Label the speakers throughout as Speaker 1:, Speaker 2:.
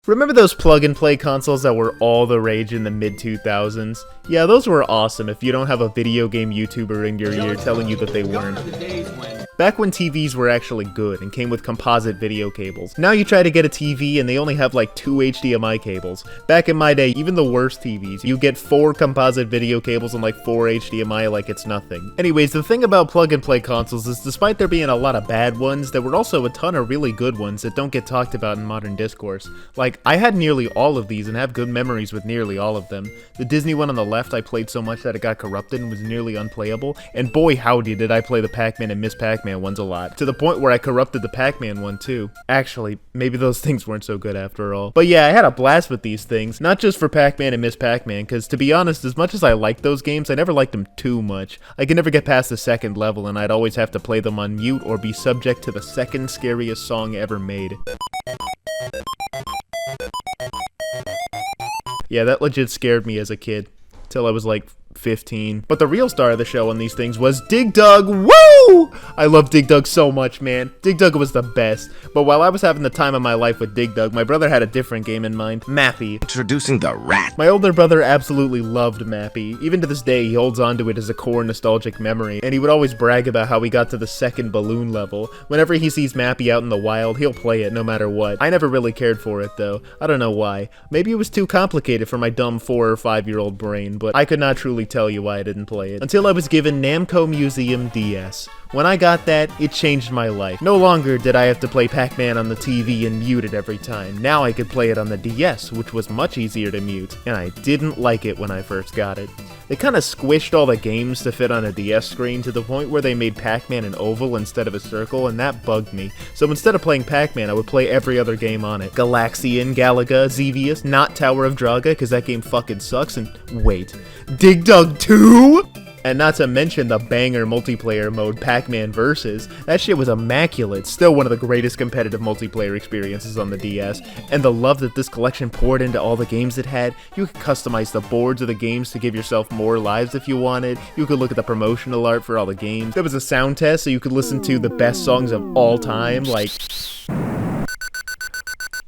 Speaker 1: Remember those plug-and-play consoles that were all the rage in the mid-2000s? Yeah, those were awesome if you don't have a video game YouTuber in your ear telling you that they weren't. Back when TVs were actually good and came with composite video cables. Now you try to get a TV and they only have like 2 HDMI cables. Back in my day, even the worst TVs, you get 4 composite video cables and like 4 HDMI like it's nothing. Anyways, the thing about plug-and-play consoles is despite there being a lot of bad ones, there were also a ton of really good ones that don't get talked about in modern discourse. Like, I had nearly all of these and have good memories with nearly all of them. The Disney one on the left I played so much that it got corrupted and was nearly unplayable, and boy howdy did I play the Pac-Man and Miss Pac-Man ones a lot, to the point where I corrupted the Pac-Man one too. Actually, maybe those things weren't so good after all. But yeah, I had a blast with these things, not just for Pac-Man and Miss Pac-Man, because to be honest, as much as I liked those games, I never liked them too much. I could never get past the second level, and I'd always have to play them on mute or be subject to the second scariest song ever made. Yeah, that legit scared me as a kid, till I was like 15. But the real star of the show on these things was Dig Dug. Woo! I love Dig Dug so much, man. Dig Dug was the best. But while I was having the time of my life with Dig Dug, my brother had a different game in mind, Mappy.
Speaker 2: Introducing the rat.
Speaker 1: My older brother absolutely loved Mappy. Even to this day, he holds on to it as a core nostalgic memory, and he would always brag about how he got to the second balloon level. Whenever he sees Mappy out in the wild, he'll play it no matter what. I never really cared for it though. I don't know why. Maybe it was too complicated for my dumb 4 or 5-year-old brain, but I could not truly tell you why I didn't play it until I was given Namco Museum DS. When I got that, it changed my life. No longer did I have to play Pac-Man on the TV and mute it every time. Now I could play it on the DS, which was much easier to mute, and I didn't like it when I first got it. They kinda squished all the games to fit on a DS screen to the point where they made Pac-Man an oval instead of a circle, and that bugged me. So instead of playing Pac-Man, I would play every other game on it. Galaxian, Galaga, Xevious, not Tower of Draga, cause that game fucking sucks, and wait, Dig Dug 2?! And not to mention the banger multiplayer mode, Pac-Man Versus. That shit was immaculate, still one of the greatest competitive multiplayer experiences on the DS. And the love that this collection poured into all the games it had. You could customize the boards of the games to give yourself more lives if you wanted. You could look at the promotional art for all the games. There was a sound test so you could listen to the best songs of all time, like...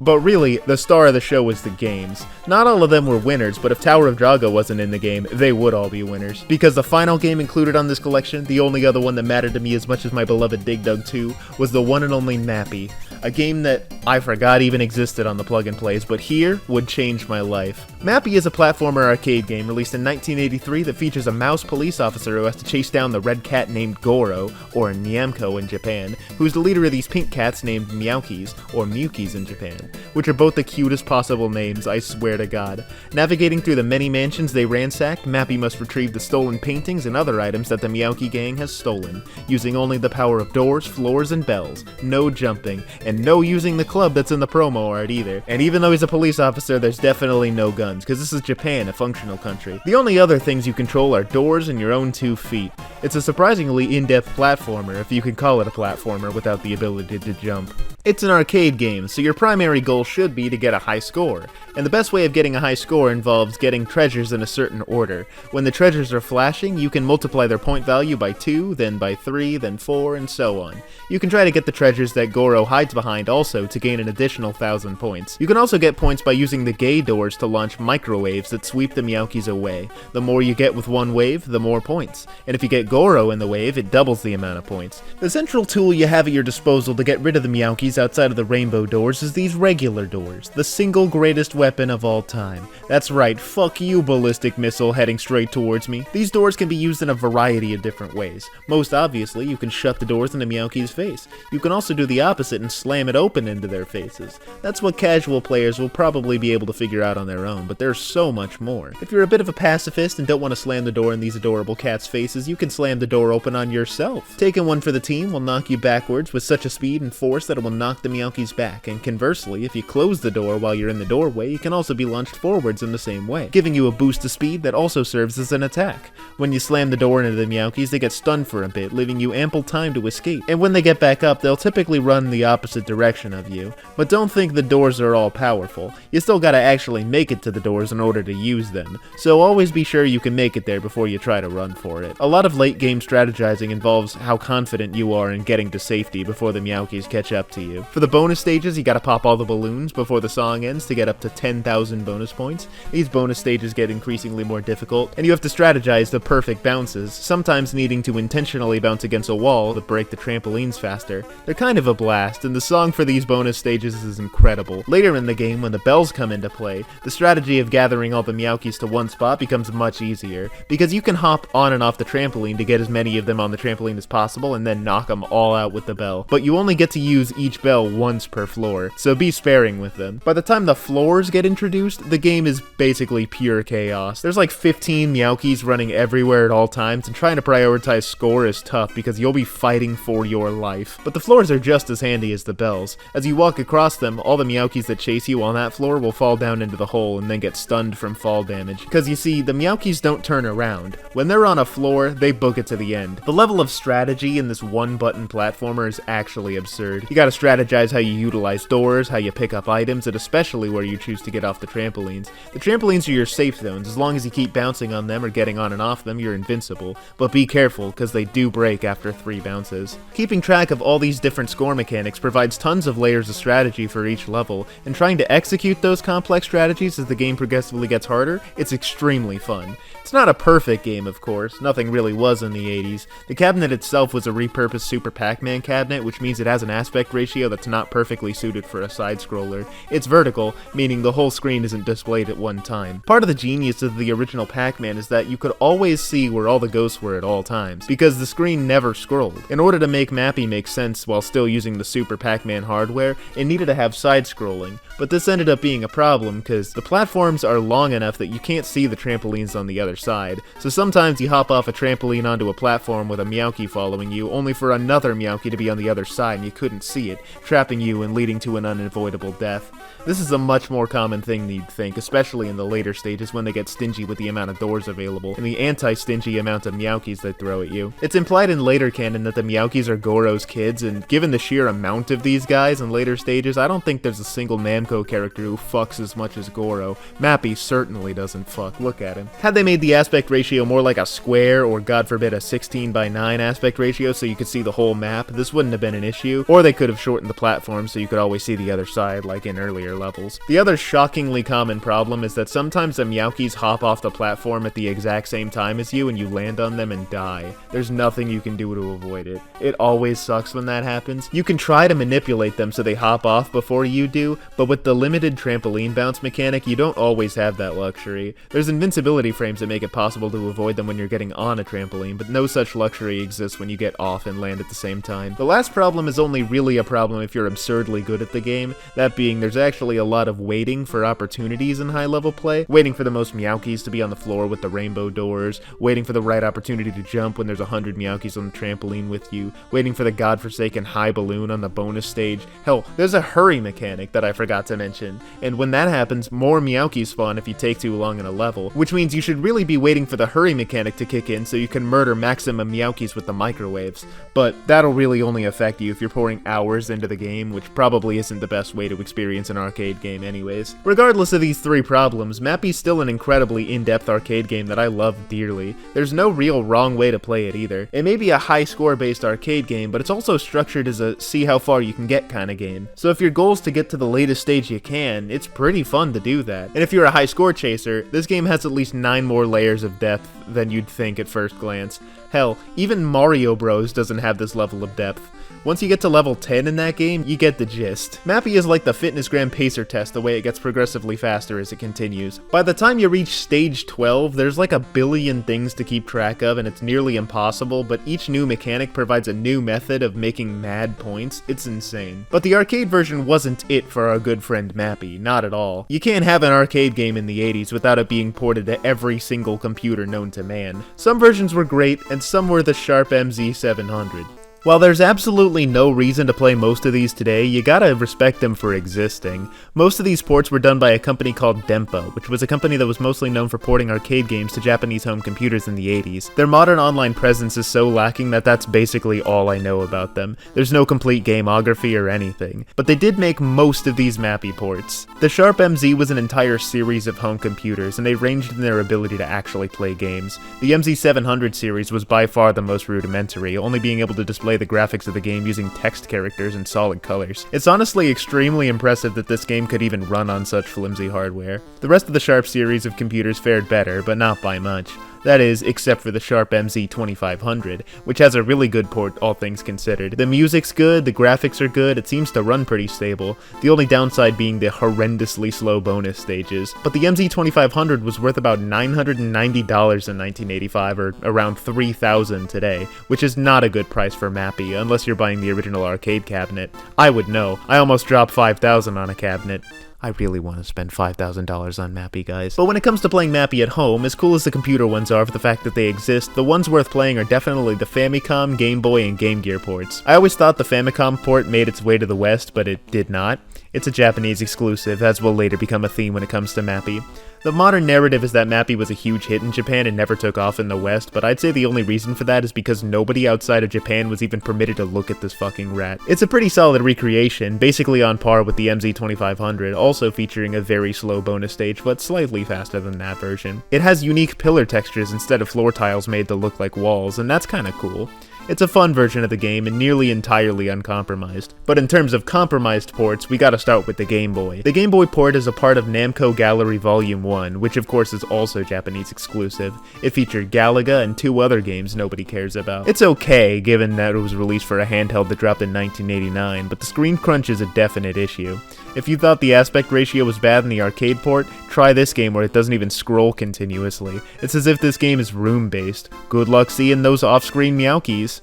Speaker 1: But really, the star of the show was the games. Not all of them were winners, but if Tower of Draga wasn't in the game, they would all be winners. Because the final game included on this collection, the only other one that mattered to me as much as my beloved Dig Dug 2, was the one and only Mappy. A game that I forgot even existed on the plug-and-plays, but here would change my life. Mappy is a platformer arcade game released in 1983 that features a mouse police officer who has to chase down the red cat named Goro, or Nyamko in Japan, who's the leader of these pink cats named meowkies, or meowkies in Japan, which are both the cutest possible names, I swear to God. Navigating through the many mansions they ransacked, Mappy must retrieve the stolen paintings and other items that the Meowky gang has stolen, using only the power of doors, floors, and bells. No jumping, and no using the club that's in the promo art either. And even though he's a police officer, there's definitely no guns, because this is Japan, a functional country. The only other things you control are doors and your own 2 feet. It's a surprisingly in-depth platformer, if you can call it a platformer without the ability to jump. It's an arcade game, so your primary goal should be to get a high score. And the best way of getting a high score involves getting treasures in a certain order. When the treasures are flashing, you can multiply their point value by 2, then by 3, then 4, and so on. You can try to get the treasures that Goro hides behind also to gain an additional 1,000 points. You can also get points by using the gay doors to launch microwaves that sweep the Meowkies away. The more you get with one wave, the more points. And if you get Goro in the wave, it doubles the amount of points. The central tool you have at your disposal to get rid of the Meowkies outside of the rainbow doors is these regular doors, the single greatest weapon of all time. That's right, fuck you, ballistic missile heading straight towards me. These doors can be used in a variety of different ways. Most obviously, you can shut the doors in the Meowki's face. You can also do the opposite and slam it open into their faces. That's what casual players will probably be able to figure out on their own, but there's so much more. If you're a bit of a pacifist and don't want to slam the door in these adorable cats' faces, you can slam the door open on yourself. Taking one for the team will knock you backwards with such a speed and force that it will knock the Meowkies back, and conversely, if you close the door while you're in the doorway, you can also be launched forwards in the same way, giving you a boost to speed that also serves as an attack. When you slam the door into the Meowkies, they get stunned for a bit, leaving you ample time to escape, and when they get back up, they'll typically run the opposite direction of you. But don't think the doors are all powerful. You still gotta actually make it to the doors in order to use them, so always be sure you can make it there before you try to run for it. A lot of late game strategizing involves how confident you are in getting to safety before the Meowkies catch up to you. you. For the bonus stages, you gotta pop all the balloons before the song ends to get up to 10,000 bonus points. These bonus stages get increasingly more difficult, and you have to strategize the perfect bounces, sometimes needing to intentionally bounce against a wall to break the trampolines faster. They're kind of a blast, and the song for these bonus stages is incredible. Later in the game, when the bells come into play, the strategy of gathering all the meowkies to one spot becomes much easier, because you can hop on and off the trampoline to get as many of them on the trampoline as possible and then knock them all out with the bell. But you only get to use each bell once per floor, so be sparing with them. By the time the floors get introduced, the game is basically pure chaos. There's like 15 meowkies running everywhere at all times, and trying to prioritize score is tough because you'll be fighting for your life. But the floors are just as handy as the bells. As you walk across them, all the meowkies that chase you on that floor will fall down into the hole and then get stunned from fall damage. Because you see, the meowkies don't turn around. When they're on a floor, they book it to the end. The level of strategy in this one-button platformer is actually absurd. You gotta strategize how you utilize doors, how you pick up items, and especially where you choose to get off the trampolines. The trampolines are your safe zones. As long as you keep bouncing on them or getting on and off them, you're invincible. But be careful, because they do break after 3 bounces. Keeping track of all these different score mechanics provides tons of layers of strategy for each level, and trying to execute those complex strategies as the game progressively gets harder, it's extremely fun. It's not a perfect game, of course. Nothing really was in the 80s. The cabinet itself was a repurposed Super Pac-Man cabinet, which means it has an aspect ratio that's not perfectly suited for a side-scroller. It's vertical, meaning the whole screen isn't displayed at one time. Part of the genius of the original Pac-Man is that you could always see where all the ghosts were at all times, because the screen never scrolled. In order to make Mappy make sense while still using the Super Pac-Man hardware, it needed to have side-scrolling, but this ended up being a problem because the platforms are long enough that you can't see the trampolines on the other side, so sometimes you hop off a trampoline onto a platform with a meowky following you, only for another meowky to be on the other side and you couldn't see it, trapping you and leading to an unavoidable death. This is a much more common thing than you'd think, especially in the later stages when they get stingy with the amount of doors available, and the anti-stingy amount of meowkies they throw at you. It's implied in later canon that the meowkies are Goro's kids, and given the sheer amount of these guys in later stages, I don't think there's a single Namco character who fucks as much as Goro. Mappy certainly doesn't fuck, look at him. Had they made the aspect ratio more like a square, or god forbid a 16:9 aspect ratio so you could see the whole map, this wouldn't have been an issue, or they could have shortened the platform so you could always see the other side like in earlier levels. The other shockingly common problem is that sometimes the meowkies hop off the platform at the exact same time as you and you land on them and die. There's nothing you can do to avoid it. It always sucks when that happens. You can try to manipulate them so they hop off before you do, but with the limited trampoline bounce mechanic, you don't always have that luxury. There's invincibility frames that make it possible to avoid them when you're getting on a trampoline, but no such luxury exists when you get off and land at the same time. The last problem is only really a problem if you're absurdly good at the game, that being there's actually a lot of waiting for opportunities in high-level play, waiting for the most meowkies to be on the floor with the rainbow doors, waiting for the right opportunity to jump when there's 100 meowkies on the trampoline with you, waiting for the godforsaken high balloon on the bonus stage. Hell, there's a hurry mechanic that I forgot to mention, and when that happens, more meowkies spawn if you take too long in a level, which means you should really be waiting for the hurry mechanic to kick in so you can murder maximum meowkies with the microwaves, but that'll really only affect you if you're pouring hours into the game, which probably isn't the best way to experience an arcade game anyways. Regardless of these 3 problems, Mappy's still an incredibly in-depth arcade game that I love dearly. There's no real wrong way to play it either. It may be a high score based arcade game, but it's also structured as a see how far you can get kind of game. So if your goal is to get to the latest stage you can, it's pretty fun to do that. And if you're a high score chaser, this game has at least 9 more layers of depth than you'd think at first glance. Hell, even Mario Bros doesn't have this level of depth. Once you get to level 10 in that game, you get the gist. Mappy is like the FitnessGram pacer test, the way it gets progressively faster as it continues. By the time you reach stage 12, there's like a billion things to keep track of and it's nearly impossible, but each new mechanic provides a new method of making mad points. It's insane. But the arcade version wasn't it for our good friend Mappy, not at all. You can't have an arcade game in the 80s without it being ported to every single computer known to man. Some versions were great, and some were the Sharp MZ700. While there's absolutely no reason to play most of these today, you gotta respect them for existing. Most of these ports were done by a company called Dempa, which was a company that was mostly known for porting arcade games to Japanese home computers in the 80s. Their modern online presence is so lacking that that's basically all I know about them. There's no complete gameography or anything. But they did make most of these Mappy ports. The Sharp MZ was an entire series of home computers, and they ranged in their ability to actually play games. The MZ700 series was by far the most rudimentary, only being able to display display the graphics of the game using text characters in solid colors. It's honestly extremely impressive that this game could even run on such flimsy hardware. The rest of the Sharp series of computers fared better, but not by much. That is, except for the Sharp MZ2500, which has a really good port, all things considered. The music's good, the graphics are good, it seems to run pretty stable, the only downside being the horrendously slow bonus stages. But the MZ2500 was worth about $990 in 1985, or around $3,000 today, which is not a good price for Mappy, unless you're buying the original arcade cabinet. I would know. I almost dropped $5,000 on a cabinet. I really want to spend $5,000 on Mappy, guys. But when it comes to playing Mappy at home, as cool as the computer ones are for the fact that they exist, the ones worth playing are definitely the Famicom, Game Boy, and Game Gear ports. I always thought the Famicom port made its way to the West, but it did not. It's a Japanese exclusive, as will later become a theme when it comes to Mappy. The modern narrative is that Mappy was a huge hit in Japan and never took off in the West, but I'd say the only reason for that is because nobody outside of Japan was even permitted to look at this fucking rat. It's a pretty solid recreation, basically on par with the MZ2500, also featuring a very slow bonus stage, but slightly faster than that version. It has unique pillar textures instead of floor tiles made to look like walls, and that's kinda cool. It's a fun version of the game and nearly entirely uncompromised. But in terms of compromised ports, we gotta start with the Game Boy. The Game Boy port is a part of Namco Gallery Volume 1, which of course is also Japanese exclusive. It featured Galaga and 2 other games nobody cares about. It's okay, given that it was released for a handheld that dropped in 1989, but the screen crunch is a definite issue. If you thought the aspect ratio was bad in the arcade port, try this game where it doesn't even scroll continuously. It's as if this game is room-based. Good luck seeing those off-screen meowkies.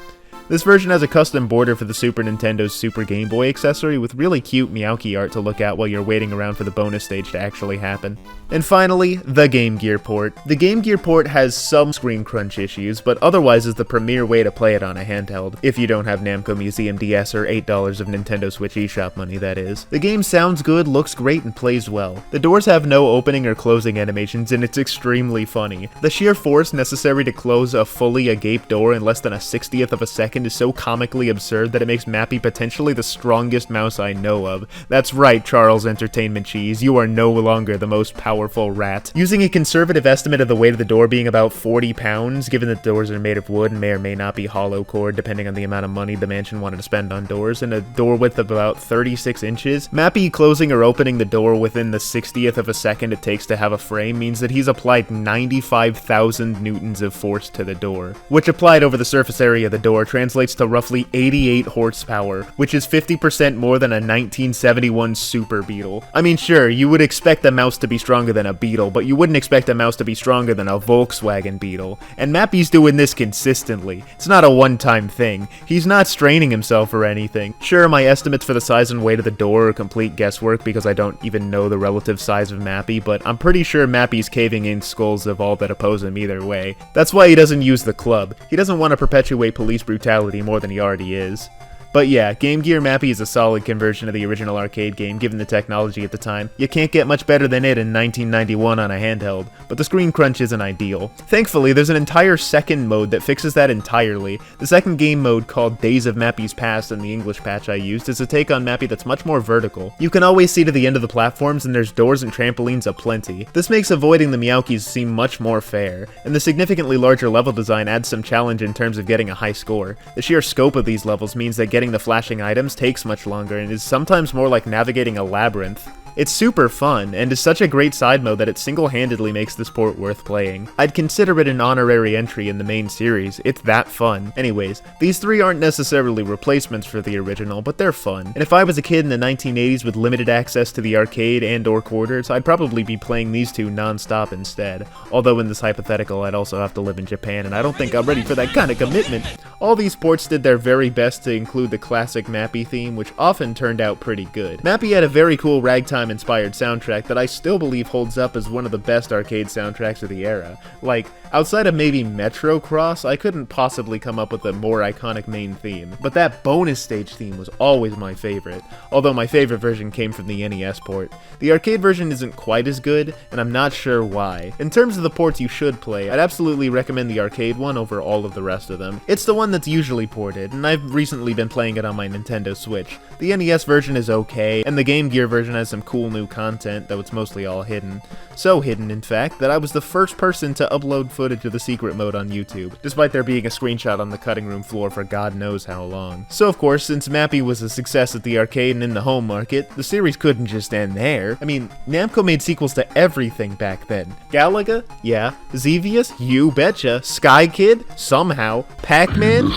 Speaker 1: This version has a custom border for the Super Nintendo's Super Game Boy accessory with really cute meowky art to look at while you're waiting around for the bonus stage to actually happen. And finally, the Game Gear port. The Game Gear port has some screen crunch issues, but otherwise is the premier way to play it on a handheld, if you don't have Namco Museum DS or $8 of Nintendo Switch eShop money, that is. The game sounds good, looks great, and plays well. The doors have no opening or closing animations, and it's extremely funny. The sheer force necessary to close a fully agape door in less than a 60th of a second is so comically absurd that it makes Mappy potentially the strongest mouse I know of. That's right, Charles Entertainment Cheese, you are no longer the most powerful rat. Using a conservative estimate of the weight of the door being about 40 pounds, given that doors are made of wood and may or may not be hollow core depending on the amount of money the mansion wanted to spend on doors, and a door width of about 36 inches, Mappy closing or opening the door within the 60th of a second it takes to have a frame means that he's applied 95,000 newtons of force to the door, which applied over the surface area of the door translates to roughly 88 horsepower, which is 50% more than a 1971 Super Beetle. I mean, sure, you would expect a mouse to be stronger than a Beetle, but you wouldn't expect a mouse to be stronger than a Volkswagen Beetle. And Mappy's doing this consistently. It's not a one-time thing. He's not straining himself or anything. Sure, my estimates for the size and weight of the door are complete guesswork because I don't even know the relative size of Mappy, but I'm pretty sure Mappy's caving in skulls of all that oppose him either way. That's why he doesn't use the club. He doesn't want to perpetuate police brutality more than he already is. But yeah, Game Gear Mappy is a solid conversion of the original arcade game given the technology at the time. You can't get much better than it in 1991 on a handheld, but the screen crunch isn't ideal. Thankfully, there's an entire second mode that fixes that entirely. The second game mode, called Days of Mappy's Past in the English patch I used, is a take on Mappy that's much more vertical. You can always see to the end of the platforms and there's doors and trampolines aplenty. This makes avoiding the meowkies seem much more fair, and the significantly larger level design adds some challenge in terms of getting a high score. The sheer scope of these levels means that getting the flashing items takes much longer and is sometimes more like navigating a labyrinth. It's super fun, and is such a great side mode that it single-handedly makes this port worth playing. I'd consider it an honorary entry in the main series, it's that fun. Anyways, these three aren't necessarily replacements for the original, but they're fun. And if I was a kid in the 1980s with limited access to the arcade and/or quarters, I'd probably be playing these two non-stop instead. Although in this hypothetical, I'd also have to live in Japan, and I don't think I'm ready for that kind of commitment. All these ports did their very best to include the classic Mappy theme, which often turned out pretty good. Mappy had a very cool ragtime-inspired soundtrack that I still believe holds up as one of the best arcade soundtracks of the era. Like, outside of maybe Metro Cross, I couldn't possibly come up with a more iconic main theme. But that bonus stage theme was always my favorite, although my favorite version came from the NES port. The arcade version isn't quite as good, and I'm not sure why. In terms of the ports you should play, I'd absolutely recommend the arcade one over all of the rest of them. It's the one that's usually ported, and I've recently been playing it on my Nintendo Switch. The NES version is okay, and the Game Gear version has some cool new content, though it's mostly all hidden. So hidden, in fact, that I was the first person to upload footage of the secret mode on YouTube, despite there being a screenshot on the cutting room floor for God knows how long. So of course, since Mappy was a success at the arcade and in the home market, the series couldn't just end there. I mean, Namco made sequels to everything back then. Galaga? Yeah. Xevious? You betcha. Sky Kid? Somehow. Pac-Man?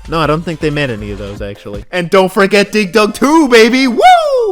Speaker 1: No, I don't think they meant any of those, actually. And don't forget Dig Dug 2, baby! Woo!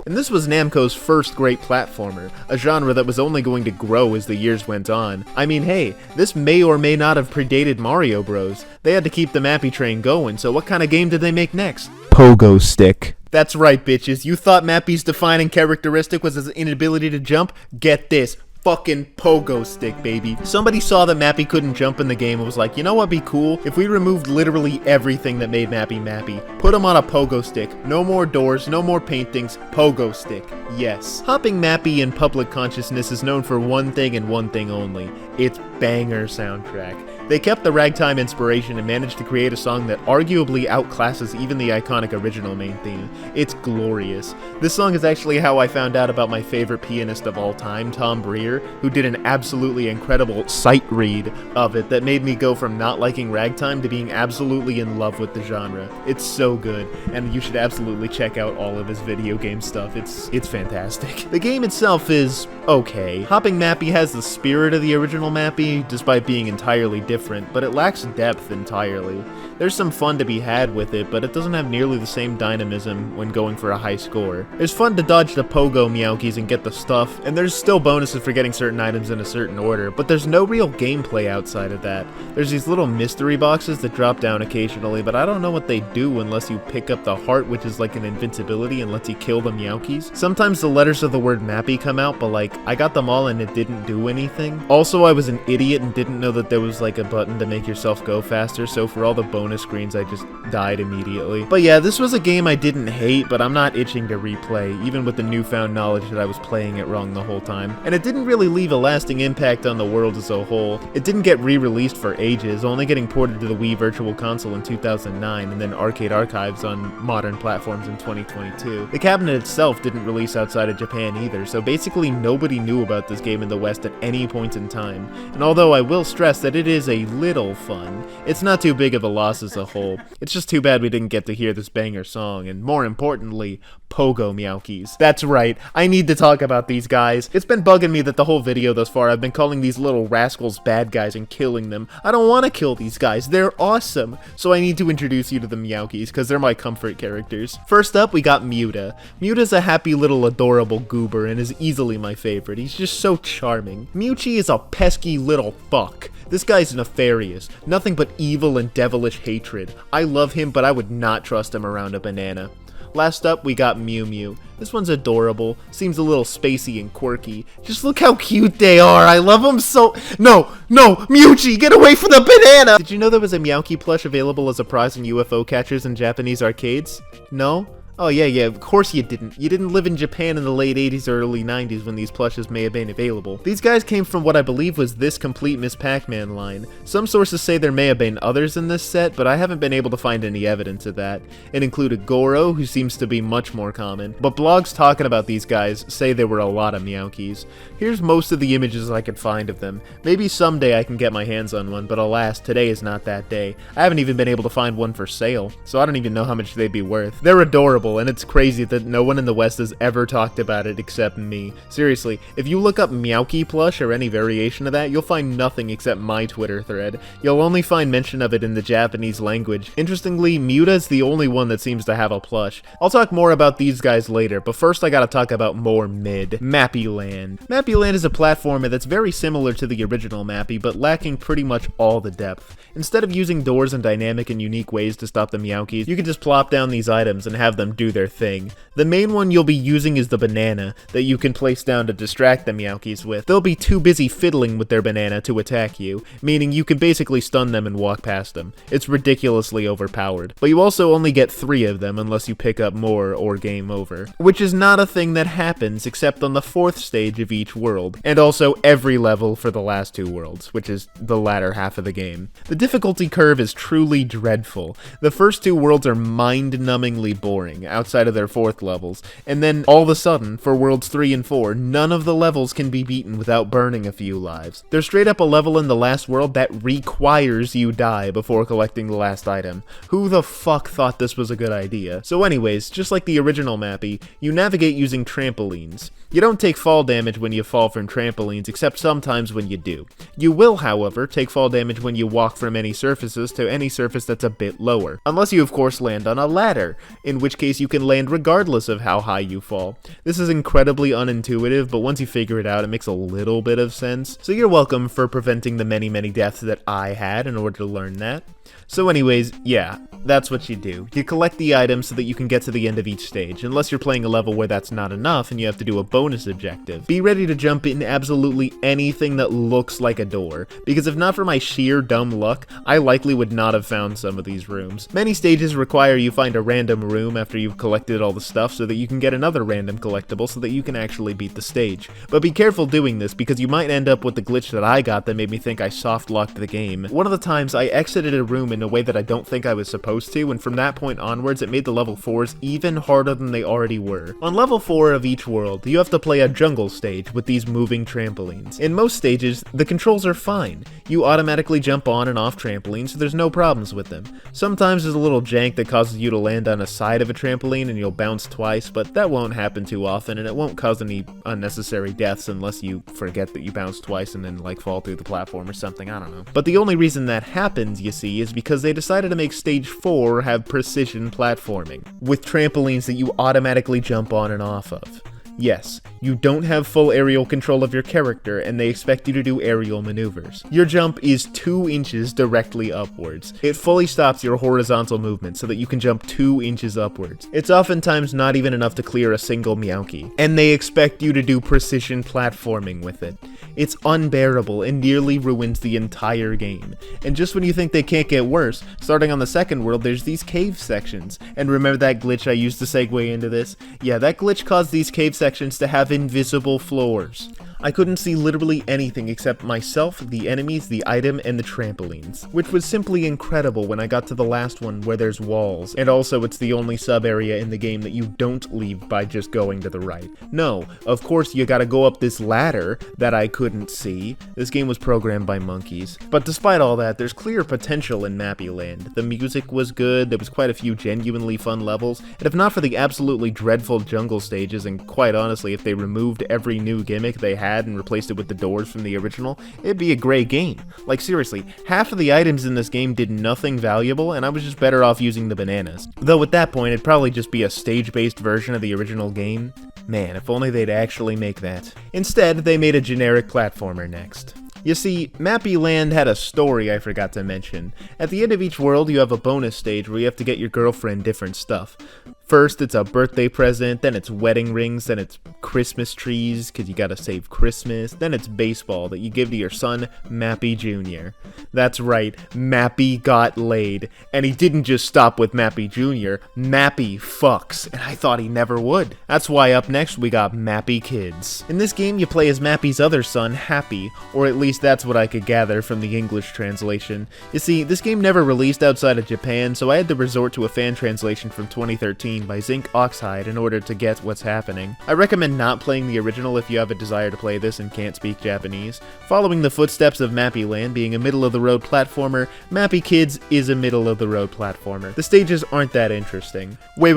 Speaker 1: And this was Namco's first great platformer, a genre that was only going to grow as the years went on. I mean, hey, this may or may not have predated Mario Bros. They had to keep the Mappy train going, so what kind of game did they make next? Pogo Stick. That's right, bitches. You thought Mappy's defining characteristic was his inability to jump? Get this. Fucking pogo stick, baby. Somebody saw that Mappy couldn't jump in the game and was like, you know what'd be cool? If we removed literally everything that made Mappy Mappy. Put him on a pogo stick. No more doors, no more paintings. Pogo stick. Yes. Hopping Mappy in public consciousness is known for one thing and one thing only. Its banger soundtrack. They kept the ragtime inspiration and managed to create a song that arguably outclasses even the iconic original main theme. It's glorious. This song is actually how I found out about my favorite pianist of all time, Tom Breer, who did an absolutely incredible sight read of it that made me go from not liking ragtime to being absolutely in love with the genre. It's so good, and you should absolutely check out all of his video game stuff. It's fantastic. The game itself is okay. Hopping Mappy has the spirit of the original Mappy, despite being entirely different, but it lacks depth entirely. There's some fun to be had with it, but it doesn't have nearly the same dynamism when going for a high score. There's fun to dodge the pogo meowkies and get the stuff, and there's still bonuses for getting certain items in a certain order, but there's no real gameplay outside of that. There's these little mystery boxes that drop down occasionally, but I don't know what they do unless you pick up the heart, which is like an invincibility and lets you kill the meowkies. Sometimes the letters of the word Mappy come out, but like, I got them all and it didn't do anything. Also, I was an idiot and didn't know that there was like a button to make yourself go faster, so for all the bonus screens I just died immediately. But yeah, this was a game I didn't hate, but I'm not itching to replay, even with the newfound knowledge that I was playing it wrong the whole time. And it didn't really leave a lasting impact on the world as a whole. It didn't get re-released for ages, only getting ported to the Wii Virtual Console in 2009 and then Arcade Archives on modern platforms in 2022. The cabinet itself didn't release outside of Japan either, so basically nobody knew about this game in the West at any point in time. And although I will stress that it is a little fun, it's not too big of a loss as a whole. It's just too bad we didn't get to hear this banger song, and more importantly, Pogo Meowkies. That's right, I need to talk about these guys. It's been bugging me that the whole video thus far I've been calling these little rascals bad guys and killing them. I don't want to kill these guys, they're awesome. So I need to introduce you to the Meowkies, because they're my comfort characters. First up, we got Muta. Muta's a happy little adorable goober and is easily my favorite. He's just so charming. Mewchi is a pesky little fuck. This guy's nefarious, nothing but evil and devilish hatred. I love him, but I would not trust him around a banana. Last up, we got Mew Mew. This one's adorable, seems a little spacey and quirky. Just look how cute they are, I love them so— No, Mewchi, get away from the banana! Did you know there was a Meowky plush available as a prize in UFO catchers in Japanese arcades? No? Oh yeah, of course you didn't. You didn't live in Japan in the late 80s or early 90s when these plushes may have been available. These guys came from what I believe was this complete Miss Pac-Man line. Some sources say there may have been others in this set, but I haven't been able to find any evidence of that. It included Goro, who seems to be much more common, but blogs talking about these guys say there were a lot of Meowkies. Here's most of the images I could find of them. Maybe someday I can get my hands on one, but alas, today is not that day. I haven't even been able to find one for sale, so I don't even know how much they'd be worth. They're adorable, and it's crazy that no one in the West has ever talked about it except me. Seriously, if you look up Meowky plush or any variation of that, you'll find nothing except my Twitter thread. You'll only find mention of it in the Japanese language. Interestingly, Muta's the only one that seems to have a plush. I'll talk more about these guys later, but first I gotta talk about more mid. Mappy Land. Mappy Land is a platformer that's very similar to the original Mappy, but lacking pretty much all the depth. Instead of using doors in dynamic and unique ways to stop the Meowkies, you can just plop down these items and have them do their thing. The main one you'll be using is the banana, that you can place down to distract the Meowkies with. They'll be too busy fiddling with their banana to attack you, meaning you can basically stun them and walk past them. It's ridiculously overpowered. But you also only get 3 of them unless you pick up more or game over. Which is not a thing that happens except on the 4th stage of each world, and also every level for the last 2 worlds, which is the latter half of the game. The difficulty curve is truly dreadful. The first 2 worlds are mind-numbingly boring. nothing outside of their 4th levels, and then all of a sudden, for Worlds 3 and 4, none of the levels can be beaten without burning a few lives. There's straight up a level in the last world that requires you die before collecting the last item. Who the fuck thought this was a good idea? So anyways, just like the original Mappy, you navigate using trampolines. You don't take fall damage when you fall from trampolines, except sometimes when you do. You will, however, take fall damage when you walk from any surfaces to any surface that's a bit lower. Unless you, of course, land on a ladder, in which case you can land regardless of how high you fall. This is incredibly unintuitive, but once you figure it out, it makes a little bit of sense. So you're welcome for preventing the many deaths that I had in order to learn that. So anyways, yeah, that's what you do. You collect the items so that you can get to the end of each stage, unless you're playing a level where that's not enough and you have to do a bonus objective. Be ready to jump in absolutely anything that looks like a door, because if not for my sheer dumb luck, I likely would not have found some of these rooms. Many stages require you find a random room after you've collected all the stuff so that you can get another random collectible so that you can actually beat the stage. But be careful doing this, because you might end up with the glitch that I got that made me think I soft-locked the game. One of the times I exited a room in a way that I don't think I was supposed to, and from that point onwards it made the level 4s even harder than they already were. On level 4 of each world, you have to play a jungle stage with these moving trampolines. In most stages, the controls are fine. You automatically jump on and off trampolines, so there's no problems with them. Sometimes there's a little jank that causes you to land on a side of a trampoline and you'll bounce twice, but that won't happen too often, and it won't cause any unnecessary deaths unless you forget that you bounced twice and then like fall through the platform or something, I don't know. But the only reason that happens, you see, is because they decided to make stage 4 have precision platforming, with trampolines that you automatically jump on and off of. Yes, you don't have full aerial control of your character, and they expect you to do aerial maneuvers. Your jump is 2 inches directly upwards. It fully stops your horizontal movement so that you can jump 2 inches upwards. It's oftentimes not even enough to clear a single meowky, and they expect you to do precision platforming with it. It's unbearable and nearly ruins the entire game. And just when you think they can't get worse, starting on the 2nd world, there's these cave sections. And remember that glitch I used to segue into this? Yeah, that glitch caused these cave sections to have invisible floors. I couldn't see literally anything except myself, the enemies, the item, and the trampolines, which was simply incredible when I got to the last one where there's walls, and also it's the only sub-area in the game that you don't leave by just going to the right. No, of course you gotta go up this ladder that I couldn't see. This game was programmed by monkeys. But despite all that, there's clear potential in Mappy Land. The music was good, there was quite a few genuinely fun levels, and if not for the absolutely dreadful jungle stages, and quite honestly, if they removed every new gimmick they had and replaced it with the doors from the original, it'd be a great game. Like seriously, half of the items in this game did nothing valuable, and I was just better off using the bananas. Though at that point, it'd probably just be a stage-based version of the original game. Man, if only they'd actually make that. Instead, they made a generic platformer next. You see, Mappy Land had a story I forgot to mention. At the end of each world, you have a bonus stage where you have to get your girlfriend different stuff. First, it's a birthday present, then it's wedding rings, then it's Christmas trees, because you gotta save Christmas, then it's baseball that you give to your son, Mappy Jr. That's right, Mappy got laid. And he didn't just stop with Mappy Jr., Mappy fucks, and I thought he never would. That's why up next we got Mappy Kids. In this game, you play as Mappy's other son, Happy, or at least that's what I could gather from the English translation. You see, this game never released outside of Japan, so I had to resort to a fan translation from 2013 by Zinc Oxhide in order to get what's happening. I recommend not playing the original if you have a desire to play this and can't speak Japanese. Following the footsteps of Mappy Land being a middle-of-the-road platformer, Mappy Kids is a middle-of-the-road platformer. The stages aren't that interesting. Wait,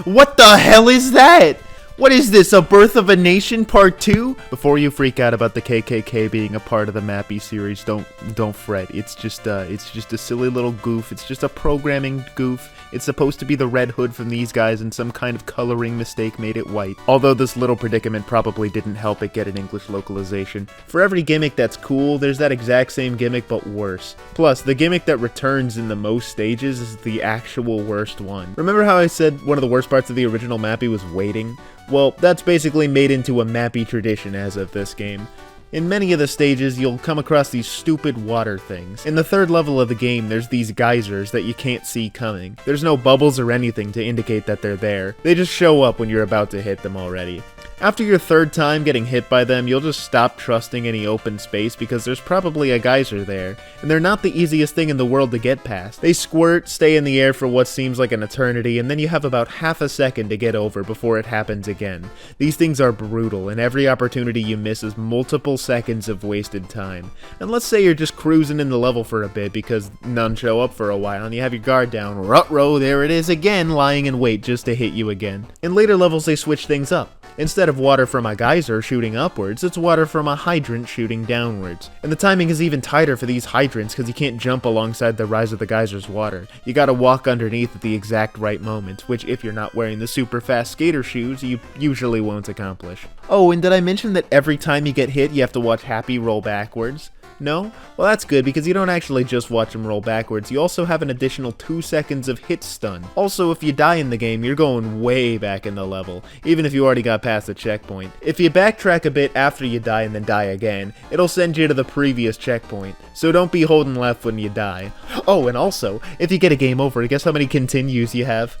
Speaker 1: what the hell is that? What is this, a Birth of a Nation Part 2? Before you freak out about the KKK being a part of the Mappy series, don't fret. It's just a silly little goof. It's just a programming goof. It's supposed to be the Red Hood from these guys, and some kind of coloring mistake made it white. Although this little predicament probably didn't help it get an English localization. For every gimmick that's cool, there's that exact same gimmick but worse. Plus, the gimmick that returns in the most stages is the actual worst one. Remember how I said one of the worst parts of the original Mappy was waiting? Well, that's basically made into a Mappy tradition as of this game. In many of the stages, you'll come across these stupid water things. In the 3rd level of the game, there's these geysers that you can't see coming. There's no bubbles or anything to indicate that they're there. They just show up when you're about to hit them already. After your third time getting hit by them, you'll just stop trusting any open space because there's probably a geyser there, and they're not the easiest thing in the world to get past. They squirt, stay in the air for what seems like an eternity, and then you have about half a second to get over before it happens again. These things are brutal, and every opportunity you miss is multiple seconds of wasted time. And let's say you're just cruising in the level for a bit because none show up for a while, and you have your guard down. Ruh-roh, there it is again, lying in wait just to hit you again. In later levels, they switch things up. Instead of water from a geyser shooting upwards, it's water from a hydrant shooting downwards. And the timing is even tighter for these hydrants because you can't jump alongside the rise of the geyser's water. You gotta walk underneath at the exact right moment, which if you're not wearing the super fast skater shoes, you usually won't accomplish. Oh, and did I mention that every time you get hit, you have to watch Happy roll backwards? No? Well, that's good because you don't actually just watch him roll backwards, you also have an additional 2 seconds of hit stun. Also, if you die in the game, you're going way back in the level, even if you already got past the checkpoint. If you backtrack a bit after you die and then die again, it'll send you to the previous checkpoint, so don't be holding left when you die. Oh, and also, if you get a game over, guess how many continues you have?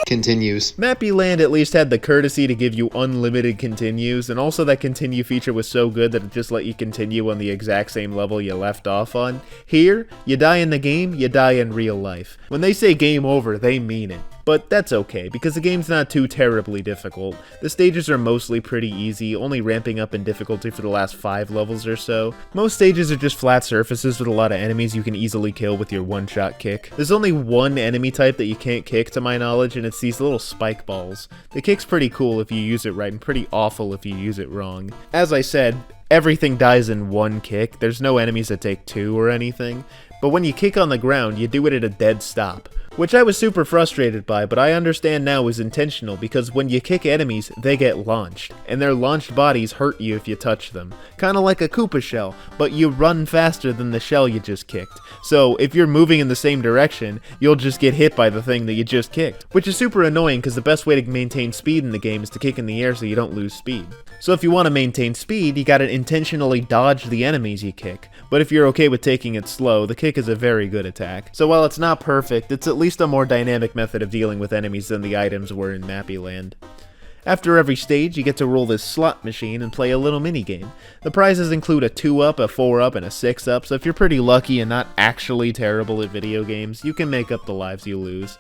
Speaker 2: Continues.
Speaker 1: Mappy Land at least had the courtesy to give you unlimited continues, and also that continue feature was so good that it just let you continue on the exact same level you left off on. Here, you die in the game, you die in real life. When they say game over, they mean it. But that's okay, because the game's not too terribly difficult. The stages are mostly pretty easy, only ramping up in difficulty for the last 5 levels or so. Most stages are just flat surfaces with a lot of enemies you can easily kill with your one-shot kick. There's only one enemy type that you can't kick to my knowledge, and it's these little spike balls. The kick's pretty cool if you use it right, and pretty awful if you use it wrong. As I said, everything dies in one kick. There's no enemies that take 2 or anything. But when you kick on the ground, you do it at a dead stop. Which I was super frustrated by, but I understand now is intentional because when you kick enemies, they get launched, and their launched bodies hurt you if you touch them. Kinda like a Koopa shell, but you run faster than the shell you just kicked. So if you're moving in the same direction, you'll just get hit by the thing that you just kicked. Which is super annoying because the best way to maintain speed in the game is to kick in the air so you don't lose speed. So if you want to maintain speed, you gotta intentionally dodge the enemies you kick. But if you're okay with taking it slow, the kick is a very good attack. So while it's not perfect, it's at least a more dynamic method of dealing with enemies than the items were in Mappy Land. After every stage, you get to roll this slot machine and play a little minigame. The prizes include a 2-up, a 4-up, and a 6-up, so if you're pretty lucky and not actually terrible at video games, you can make up the lives you lose.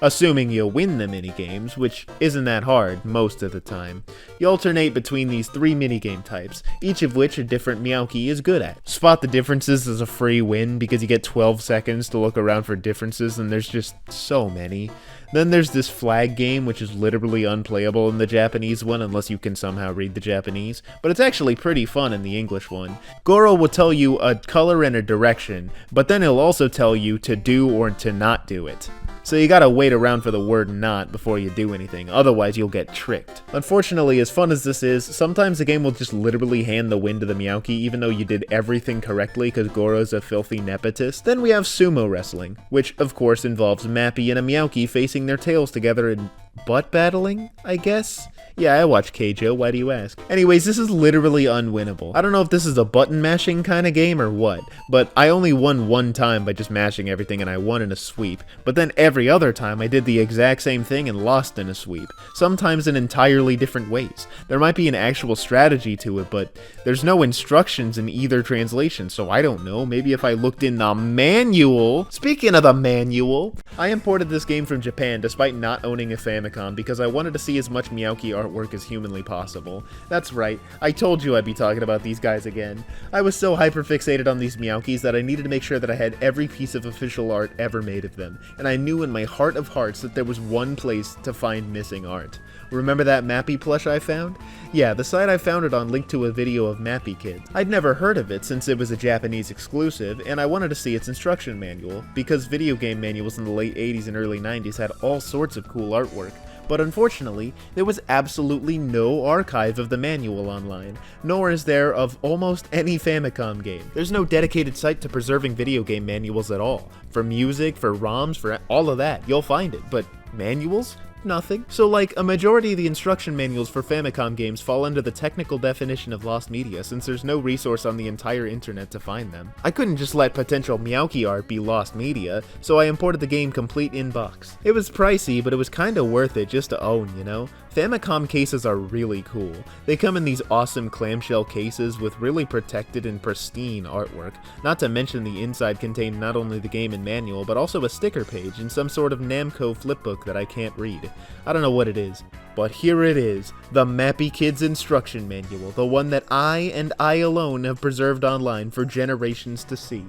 Speaker 1: Assuming you'll win the minigames, which isn't that hard most of the time. You alternate between these 3 minigame types, each of which a different meowky is good at. Spot the differences is a free win because you get 12 seconds to look around for differences and there's just so many. Then there's this flag game, which is literally unplayable in the Japanese one unless you can somehow read the Japanese, but it's actually pretty fun in the English one. Goro will tell you a color and a direction, but then he'll also tell you to do or to not do it. So you gotta wait around for the word not before you do anything, otherwise you'll get tricked. Unfortunately, as fun as this is, sometimes the game will just literally hand the win to the meowky even though you did everything correctly because Goro's a filthy nepotist. Then we have sumo wrestling, which of course involves Mappy and a meowky facing their tails together and butt battling, I guess? Yeah, I watch Keijo, why do you ask? Anyways, this is literally unwinnable. I don't know if this is a button mashing kind of game or what, but I only won one time by just mashing everything and I won in a sweep. But then every other time I did the exact same thing and lost in a sweep, sometimes in entirely different ways. There might be an actual strategy to it, but there's no instructions in either translation, so I don't know, maybe if I looked in the manual. Speaking of the manual, I imported this game from Japan despite not owning a Famicom because I wanted to see as much meowky artwork as humanly possible. That's right, I told you I'd be talking about these guys again. I was so hyperfixated on these meowkies that I needed to make sure that I had every piece of official art ever made of them, and I knew in my heart of hearts that there was one place to find missing art. Remember that Mappy plush I found? Yeah, the site I found it on linked to a video of Mappy Kids. I'd never heard of it since it was a Japanese exclusive, and I wanted to see its instruction manual, because video game manuals in the late 80s and early 90s had all sorts of cool artwork. But unfortunately, there was absolutely no archive of the manual online, nor is there of almost any Famicom game. There's no dedicated site to preserving video game manuals at all. For music, for ROMs, for all of that, you'll find it, but manuals? Nothing. So like, a majority of the instruction manuals for Famicom games fall under the technical definition of lost media, since there's no resource on the entire internet to find them. I couldn't just let potential meowky art be lost media, so I imported the game complete in box. It was pricey, but it was kinda worth it just to own, you know? Famicom cases are really cool. They come in these awesome clamshell cases with really protected and pristine artwork, not to mention the inside contained not only the game and manual, but also a sticker page and some sort of Namco flipbook that I can't read. I don't know what it is, but here it is, the Mappy Kids instruction manual, the one that I and I alone have preserved online for generations to see.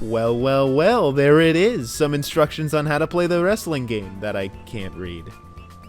Speaker 1: Well, well, well, there it is, some instructions on how to play the wrestling game that I can't read.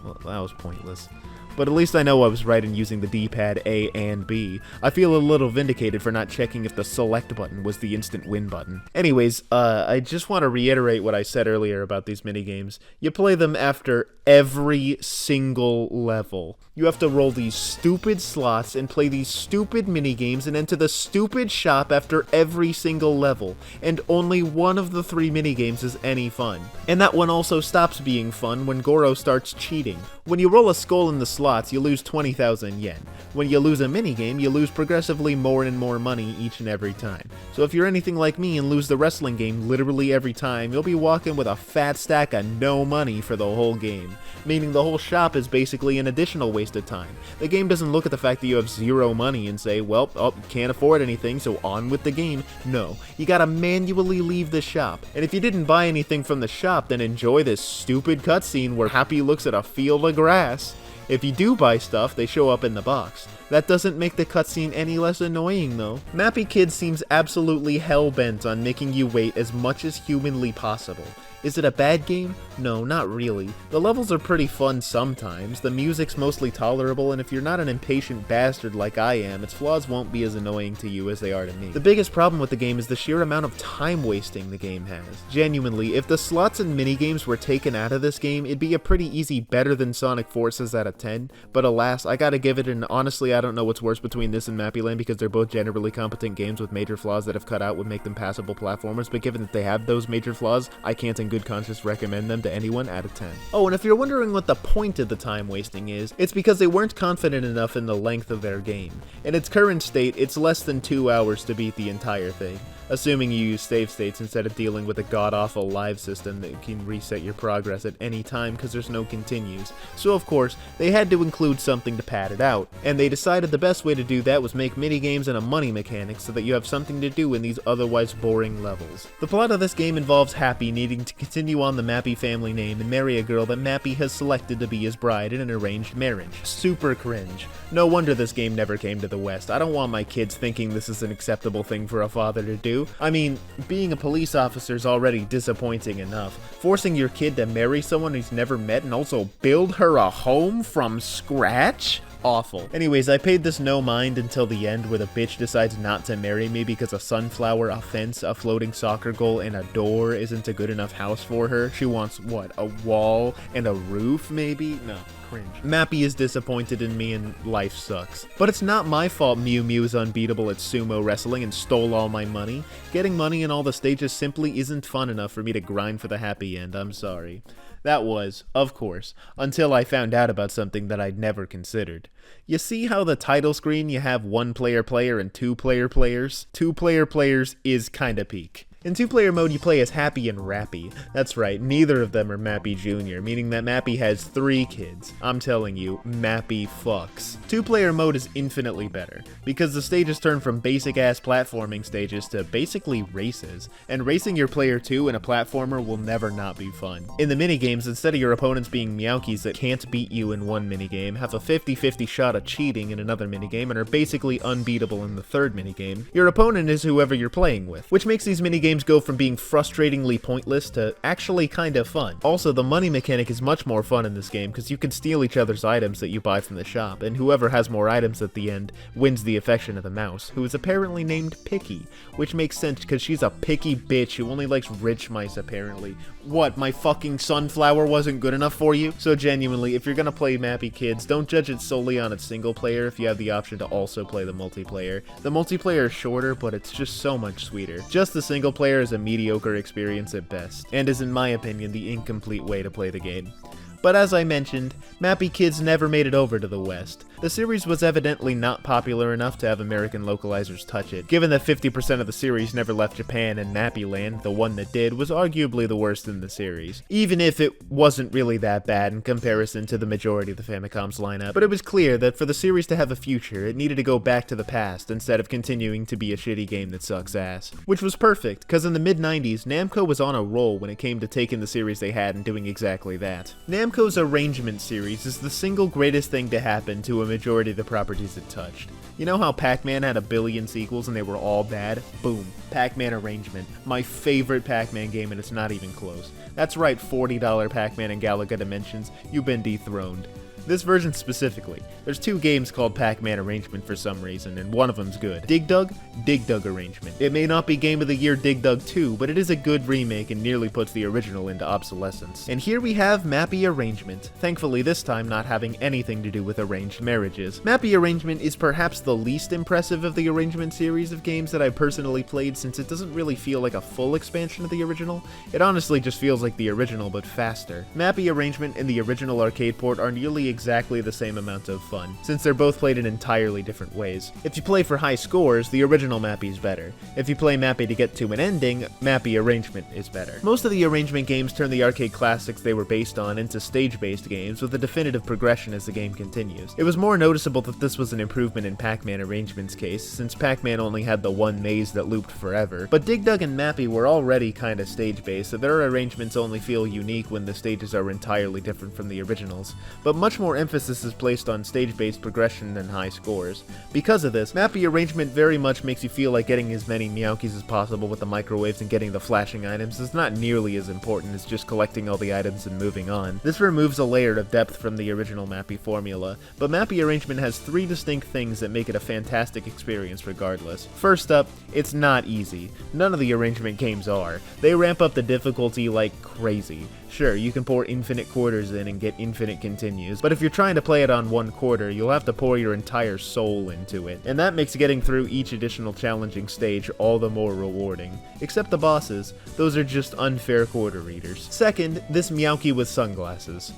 Speaker 1: Well, that was pointless. But at least I know I was right in using the D-pad A and B. I feel a little vindicated for not checking if the select button was the instant win button. Anyways, I just want to reiterate what I said earlier about these minigames. You play them after every single level. You have to roll these stupid slots and play these stupid minigames and enter the stupid shop after every single level. And only one of the 3 minigames is any fun. And that one also stops being fun when Goro starts cheating. When you roll a skull in the slots, you lose 20,000 yen. When you lose a minigame, you lose progressively more and more money each and every time. So if you're anything like me and lose the wrestling game literally every time, you'll be walking with a fat stack of no money for the whole game. Meaning the whole shop is basically an additional waste of time. The game doesn't look at the fact that you have 0 money and say, well, you can't afford anything, so on with the game. No, you gotta manually leave the shop. And if you didn't buy anything from the shop, then enjoy this stupid cutscene where Happy looks at a field of grass. If you do buy stuff, they show up in the box. That doesn't make the cutscene any less annoying though. Mappy Kid seems absolutely hell-bent on making you wait as much as humanly possible. Is it a bad game? No, not really. The levels are pretty fun sometimes, the music's mostly tolerable, and if you're not an impatient bastard like I am, its flaws won't be as annoying to you as they are to me. The biggest problem with the game is the sheer amount of time wasting the game has. Genuinely, if the slots and minigames were taken out of this game, it'd be a pretty easy better than Sonic Forces out of 10, but alas, I gotta give it an honestly I don't know what's worse between this and Mappyland because they're both generally competent games with major flaws that if cut out would make them passable platformers, but given that they have those major flaws, I can't in good conscience recommend them to anyone out of 10. Oh, and if you're wondering what the point of the time wasting is, it's because they weren't confident enough in the length of their game. In its current state, it's less than 2 hours to beat the entire thing. Assuming you use save states instead of dealing with a god-awful live system that can reset your progress at any time because there's no continues. So of course, they had to include something to pad it out, and they decided the best way to do that was make minigames and a money mechanic so that you have something to do in these otherwise boring levels. The plot of this game involves Happy needing to continue on the Mappy family name and marry a girl that Mappy has selected to be his bride in an arranged marriage. Super cringe. No wonder this game never came to the West. I don't want my kids thinking this is an acceptable thing for a father to do. I mean, being a police officer is already disappointing enough. Forcing your kid to marry someone he's never met and also build her a home from scratch? Awful. Anyways, I paid this no mind until the end where the bitch decides not to marry me because a sunflower, a fence, a floating soccer goal, and a door isn't a good enough house for her. She wants, what, a wall and a roof maybe? No. Cringe. Mappy is disappointed in me and life sucks. But it's not my fault Mew Mew is unbeatable at sumo wrestling and stole all my money. Getting money in all the stages simply isn't fun enough for me to grind for the happy end, I'm sorry. That was, of course, until I found out about something that I'd never considered. You see how the title screen you have 1-player player and 2-player players? 2-player players is kinda peak. In 2-player mode, you play as Happy and Rappy. That's right, neither of them are Mappy Jr., meaning that Mappy has 3 kids. I'm telling you, Mappy fucks. 2-player mode is infinitely better, because the stages turn from basic-ass platforming stages to basically races, and racing your player 2 in a platformer will never not be fun. In the minigames, instead of your opponents being meowkies that can't beat you in one minigame, have a 50-50 shot of cheating in another minigame, and are basically unbeatable in the third minigame, your opponent is whoever you're playing with, which makes these minigames go from being frustratingly pointless to actually kind of fun. Also, the money mechanic is much more fun in this game because you can steal each other's items that you buy from the shop, and whoever has more items at the end wins the affection of the mouse, who is apparently named Picky, which makes sense because she's a picky bitch who only likes rich mice apparently. What, my fucking sunflower wasn't good enough for you? So genuinely, if you're gonna play Mappy Kids, don't judge it solely on its single player if you have the option to also play the multiplayer. The multiplayer is shorter, but it's just so much sweeter. Just the single player is a mediocre experience at best, and is in my opinion the incomplete way to play the game. But as I mentioned, Mappy Kids never made it over to the West. The series was evidently not popular enough to have American localizers touch it, given that 50% of the series never left Japan, and Mappy Land, the one that did, was arguably the worst in the series, even if it wasn't really that bad in comparison to the majority of the Famicom's lineup. But it was clear that for the series to have a future, it needed to go back to the past instead of continuing to be a shitty game that sucks ass. Which was perfect, because in the mid-90s, Namco was on a roll when it came to taking the series they had and doing exactly that. Namco's Arrangement series is the single greatest thing to happen to a majority of the properties it touched. You know how Pac-Man had a billion sequels and they were all bad? Boom. Pac-Man Arrangement. My favorite Pac-Man game, and it's not even close. That's right, $40 Pac-Man and Galaga Dimensions. You've been dethroned. This version specifically. There's two games called Pac-Man Arrangement for some reason, and one of them's good. Dig Dug Arrangement. It may not be Game of the Year Dig Dug 2, but it is a good remake and nearly puts the original into obsolescence. And here we have Mappy Arrangement, thankfully this time not having anything to do with arranged marriages. Mappy Arrangement is perhaps the least impressive of the Arrangement series of games that I've personally played, since it doesn't really feel like a full expansion of the original. It honestly just feels like the original, but faster. Mappy Arrangement and the original arcade port are nearly exactly the same amount of fun, since they're both played in entirely different ways. If you play for high scores, the original Mappy is better. If you play Mappy to get to an ending, Mappy Arrangement is better. Most of the Arrangement games turn the arcade classics they were based on into stage-based games with a definitive progression as the game continues. It was more noticeable that this was an improvement in Pac-Man Arrangement's case, since Pac-Man only had the one maze that looped forever, but Dig Dug and Mappy were already kinda stage-based, so their arrangements only feel unique when the stages are entirely different from the originals, but much more emphasis is placed on stage-based progression than high scores. Because of this, Mappy Arrangement very much makes you feel like getting as many meowkies as possible with the microwaves and getting the flashing items is not nearly as important as just collecting all the items and moving on. This removes a layer of depth from the original Mappy formula, but Mappy Arrangement has three distinct things that make it a fantastic experience regardless. First up, it's not easy. None of the Arrangement games are. They ramp up the difficulty like crazy. Sure, you can pour infinite quarters in and get infinite continues, but if you're trying to play it on one quarter, you'll have to pour your entire soul into it, and that makes getting through each additional challenging stage all the more rewarding. Except the bosses, those are just unfair quarter readers. Second, this meowky with sunglasses.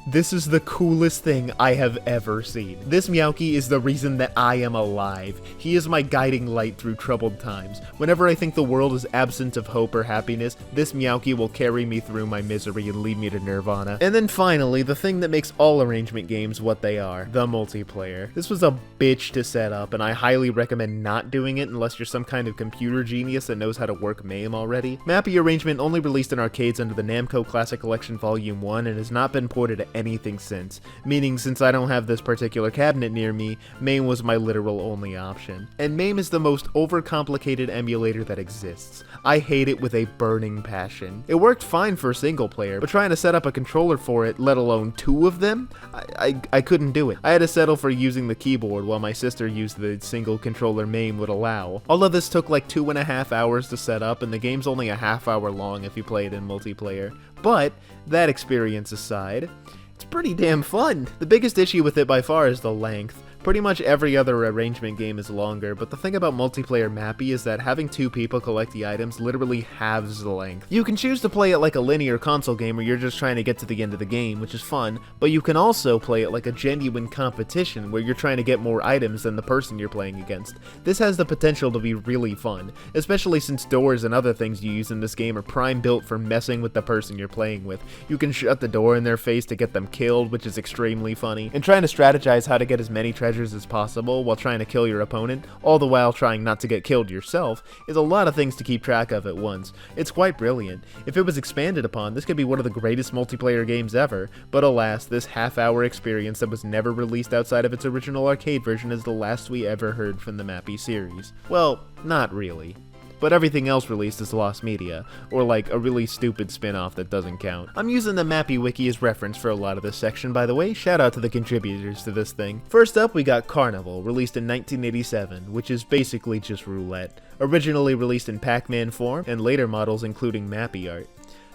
Speaker 1: This is the coolest thing I have ever seen. This meowky is the reason that I am alive. He is my guiding light through troubled times. Whenever I think the world is absent of hope or happiness, this meowky will carry me through my misery and lead me to nirvana. And then finally, the thing that makes all Arrangement games what they are, the multiplayer. This was a bitch to set up, and I highly recommend not doing it unless you're some kind of computer genius that knows how to work MAME already. Mappy Arrangement only released in arcades under the Namco Classic Collection Volume 1 and has not been ported to anything since, meaning since I don't have this particular cabinet near me, MAME was my literal only option. And MAME is the most overcomplicated emulator that exists. I hate it with a burning passion. It worked fine for single player, but trying to set up a controller for it, let alone two of them, I couldn't do it. I had to settle for using the keyboard while my sister used the single controller MAME would allow. All of this took like 2.5 hours to set up, and the game's only a half hour long if you play it in multiplayer. But, that experience aside, it's pretty damn fun. The biggest issue with it by far is the length. Pretty much every other Arrangement game is longer, but the thing about multiplayer Mappy is that having two people collect the items literally halves the length. You can choose to play it like a linear console game where you're just trying to get to the end of the game, which is fun, but you can also play it like a genuine competition where you're trying to get more items than the person you're playing against. This has the potential to be really fun, especially since doors and other things you use in this game are prime built for messing with the person you're playing with. You can shut the door in their face to get them killed, which is extremely funny, and trying to strategize how to get as many treasures as possible while trying to kill your opponent, all the while trying not to get killed yourself, is a lot of things to keep track of at once. It's quite brilliant. If it was expanded upon, this could be one of the greatest multiplayer games ever, but alas, this half-hour experience that was never released outside of its original arcade version is the last we ever heard from the Mappy series. Well, not really. But everything else released is lost media, or like a really stupid spin-off that doesn't count. I'm using the Mappy wiki as reference for a lot of this section, by the way. Shout out to the contributors to this thing. First up, we got Carnival, released in 1987, which is basically just roulette. Originally released in Pac-Man form, and later models including Mappy art.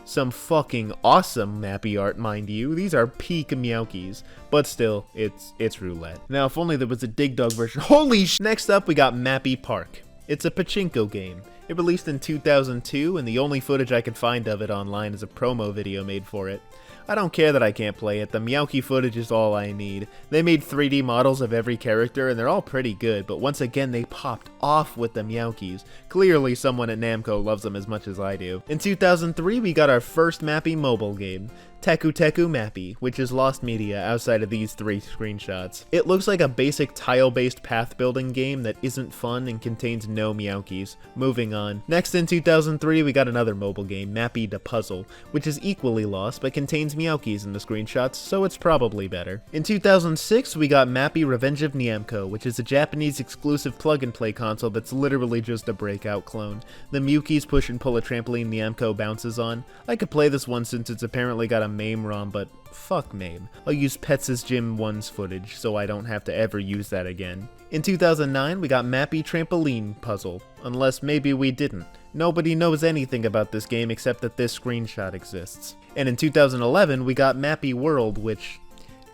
Speaker 1: Some fucking awesome Mappy art, mind you. These are peak meowkies, but still, it's roulette. Now, if only there was a Dig Dug version. Holy sh! Next up, we got Mappy Park. It's a pachinko game. It released in 2002, and the only footage I could find of it online is a promo video made for it. I don't care that I can't play it, the meowky footage is all I need. They made 3D models of every character and they're all pretty good, but once again they popped off with the meowkies. Clearly someone at Namco loves them as much as I do. In 2003 we got our first Mappy mobile game, Teku Teku Mappy, which is lost media outside of these 3 screenshots. It looks like a basic tile-based path building game that isn't fun and contains no meowkies. Moving on. Next in 2003 we got another mobile game, Mappy the Puzzle, which is equally lost but contains meowkies in the screenshots, so it's probably better. In 2006 we got Mappy Revenge of Namco, which is a Japanese exclusive plug-and-play console that's literally just a breakout clone. The meowkies push and pull a trampoline Namco bounces on. I could play this one since it's apparently got a MAME ROM, but fuck MAME. I'll use Pets' Gym 1's footage, so I don't have to ever use that again. In 2009, we got Mappy Trampoline Puzzle, unless maybe we didn't. Nobody knows anything about this game except that this screenshot exists. And in 2011, we got Mappy World, which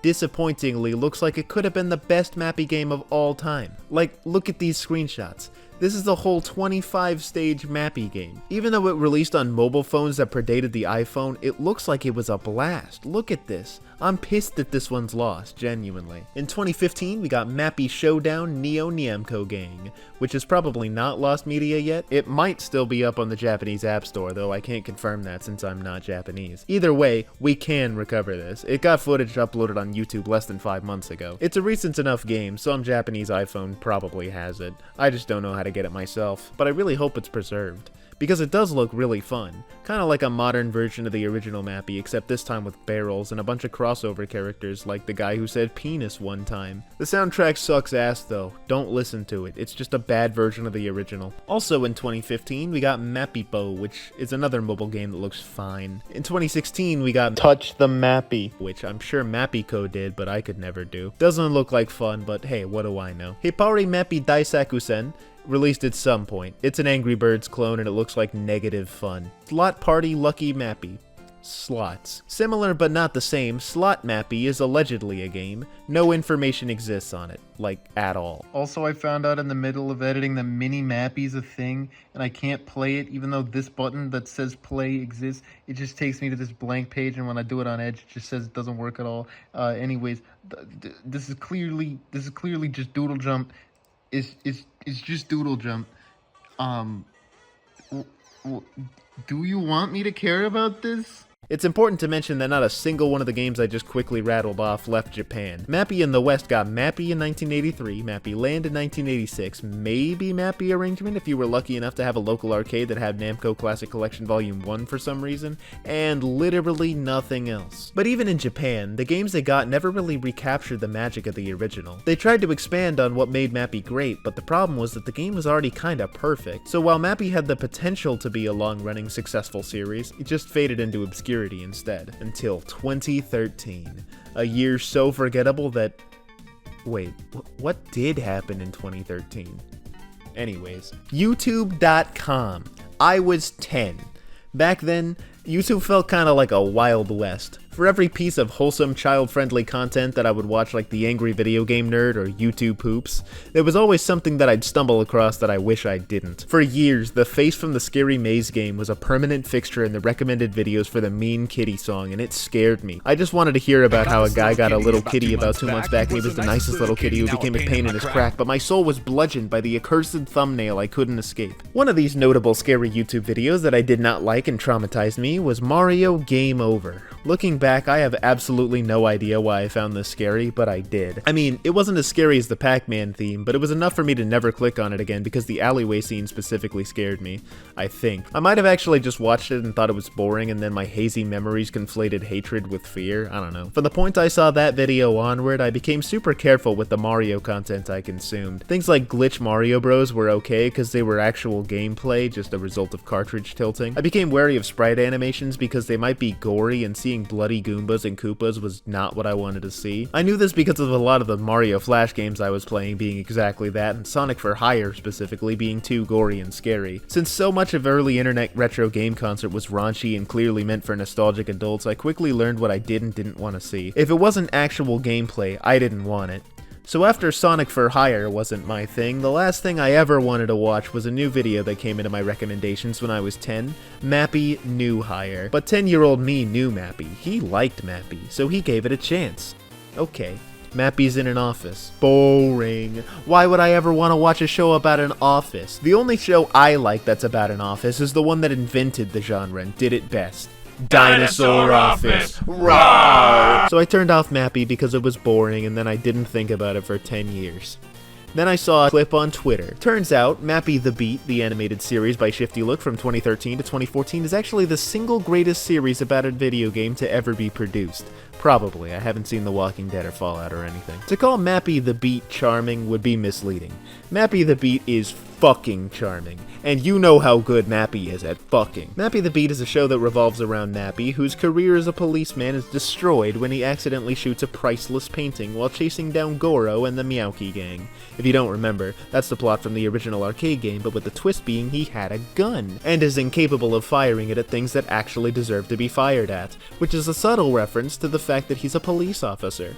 Speaker 1: disappointingly looks like it could have been the best Mappy game of all time. Like, look at these screenshots. This is the whole 25-stage Mappy game. Even though it released on mobile phones that predated the iPhone, it looks like it was a blast. Look at this. I'm pissed that this one's lost, genuinely. In 2015, we got Mappy Showdown Neo Namco Gang, which is probably not lost media yet. It might still be up on the Japanese App Store, though I can't confirm that since I'm not Japanese. Either way, we can recover this. It got footage uploaded on YouTube less than 5 months ago. It's a recent enough game, some Japanese iPhone probably has it. I just don't know how to get it myself, but I really hope it's preserved, because it does look really fun. Kinda like a modern version of the original Mappy, except this time with barrels and a bunch of crossover characters like the guy who said penis one time. The soundtrack sucks ass though, don't listen to it, it's just a bad version of the original. Also in 2015 we got Mappy-Bo, which is another mobile game that looks fine. In 2016 we got Touch the Mappy, which I'm sure Mappy-ko did, but I could never do. Doesn't look like fun, but hey, what do I know. Hipari Mappy Daisaku-sen released at some point. It's an Angry Birds clone and it looks like negative fun. Slot Party Lucky Mappy. Slots. Similar but not the same, Slot Mappy is allegedly a game. No information exists on it, like at all. Also, I found out in the middle of editing that Mini Mappy's a thing and I can't play it even though this button that says play exists. It just takes me to this blank page and when I do it on Edge it just says it doesn't work at all. Anyways, this is clearly just Doodle Jump. It's just Doodle Jump. Do you want me to care about this? It's important to mention that not a single one of the games I just quickly rattled off left Japan. Mappy in the West got Mappy in 1983, Mappy Land in 1986, maybe Mappy Arrangement if you were lucky enough to have a local arcade that had Namco Classic Collection Volume 1 for some reason, and literally nothing else. But even in Japan, the games they got never really recaptured the magic of the original. They tried to expand on what made Mappy great, but the problem was that the game was already kinda perfect. So while Mappy had the potential to be a long-running successful series, it just faded into obscurity instead, until 2013. A year so forgettable that... Wait, what did happen in 2013? Anyways, YouTube.com. I was 10. Back then, YouTube felt kinda like a Wild West. For every piece of wholesome, child-friendly content that I would watch like The Angry Video Game Nerd or YouTube Poops, there was always something that I'd stumble across that I wish I didn't. For years, the face from the Scary Maze game was a permanent fixture in the recommended videos for the Mean Kitty song, and it scared me. I just wanted to hear about how a guy got a little kitty about 2 months back and he was the nicest little kitty who became a pain in his crack, but my soul was bludgeoned by the accursed thumbnail I couldn't escape. One of these notable scary YouTube videos that I did not like and traumatized me was Mario Game Over. Looking back, I have absolutely no idea why I found this scary, but I did. I mean, it wasn't as scary as the Pac-Man theme, but it was enough for me to never click on it again because the alleyway scene specifically scared me, I think. I might have actually just watched it and thought it was boring and then my hazy memories conflated hatred with fear, I don't know. From the point I saw that video onward, I became super careful with the Mario content I consumed. Things like Glitch Mario Bros were okay because they were actual gameplay, just a result of cartridge tilting. I became wary of sprite animations because they might be gory and seeing bloody Goombas and Koopas was not what I wanted to see. I knew this because of a lot of the Mario Flash games I was playing being exactly that, and Sonic for Hire specifically being too gory and scary. Since so much of early internet retro game concert was raunchy and clearly meant for nostalgic adults, I quickly learned what I did and didn't want to see. If it wasn't actual gameplay, I didn't want it. So after Sonic for Hire wasn't my thing, the last thing I ever wanted to watch was a new video that came into my recommendations when I was 10, Mappy New Hire. But 10-year-old me knew Mappy. He liked Mappy, so he gave it a chance. Okay, Mappy's in an office. Boring. Why would I ever want to watch a show about an office? The only show I like that's about an office is the one that invented the genre and did it best. Dinosaur Office. Rawr! So I turned off Mappy because it was boring, and then I didn't think about it for 10 years. Then I saw a clip on Twitter. Turns out, Mappy the Beat, the animated series by Shiftylook from 2013 to 2014, is actually the single greatest series about a video game to ever be produced. Probably. I haven't seen The Walking Dead or Fallout or anything. To call Mappy the Beat charming would be misleading. Mappy the Beat is fucking charming, and you know how good Mappy is at fucking. Mappy the Beat is a show that revolves around Mappy, whose career as a policeman is destroyed when he accidentally shoots a priceless painting while chasing down Goro and the Meowky gang. If you don't remember, that's the plot from the original arcade game, but with the twist being he had a gun, and is incapable of firing it at things that actually deserve to be fired at, which is a subtle reference to the fact that he's a police officer.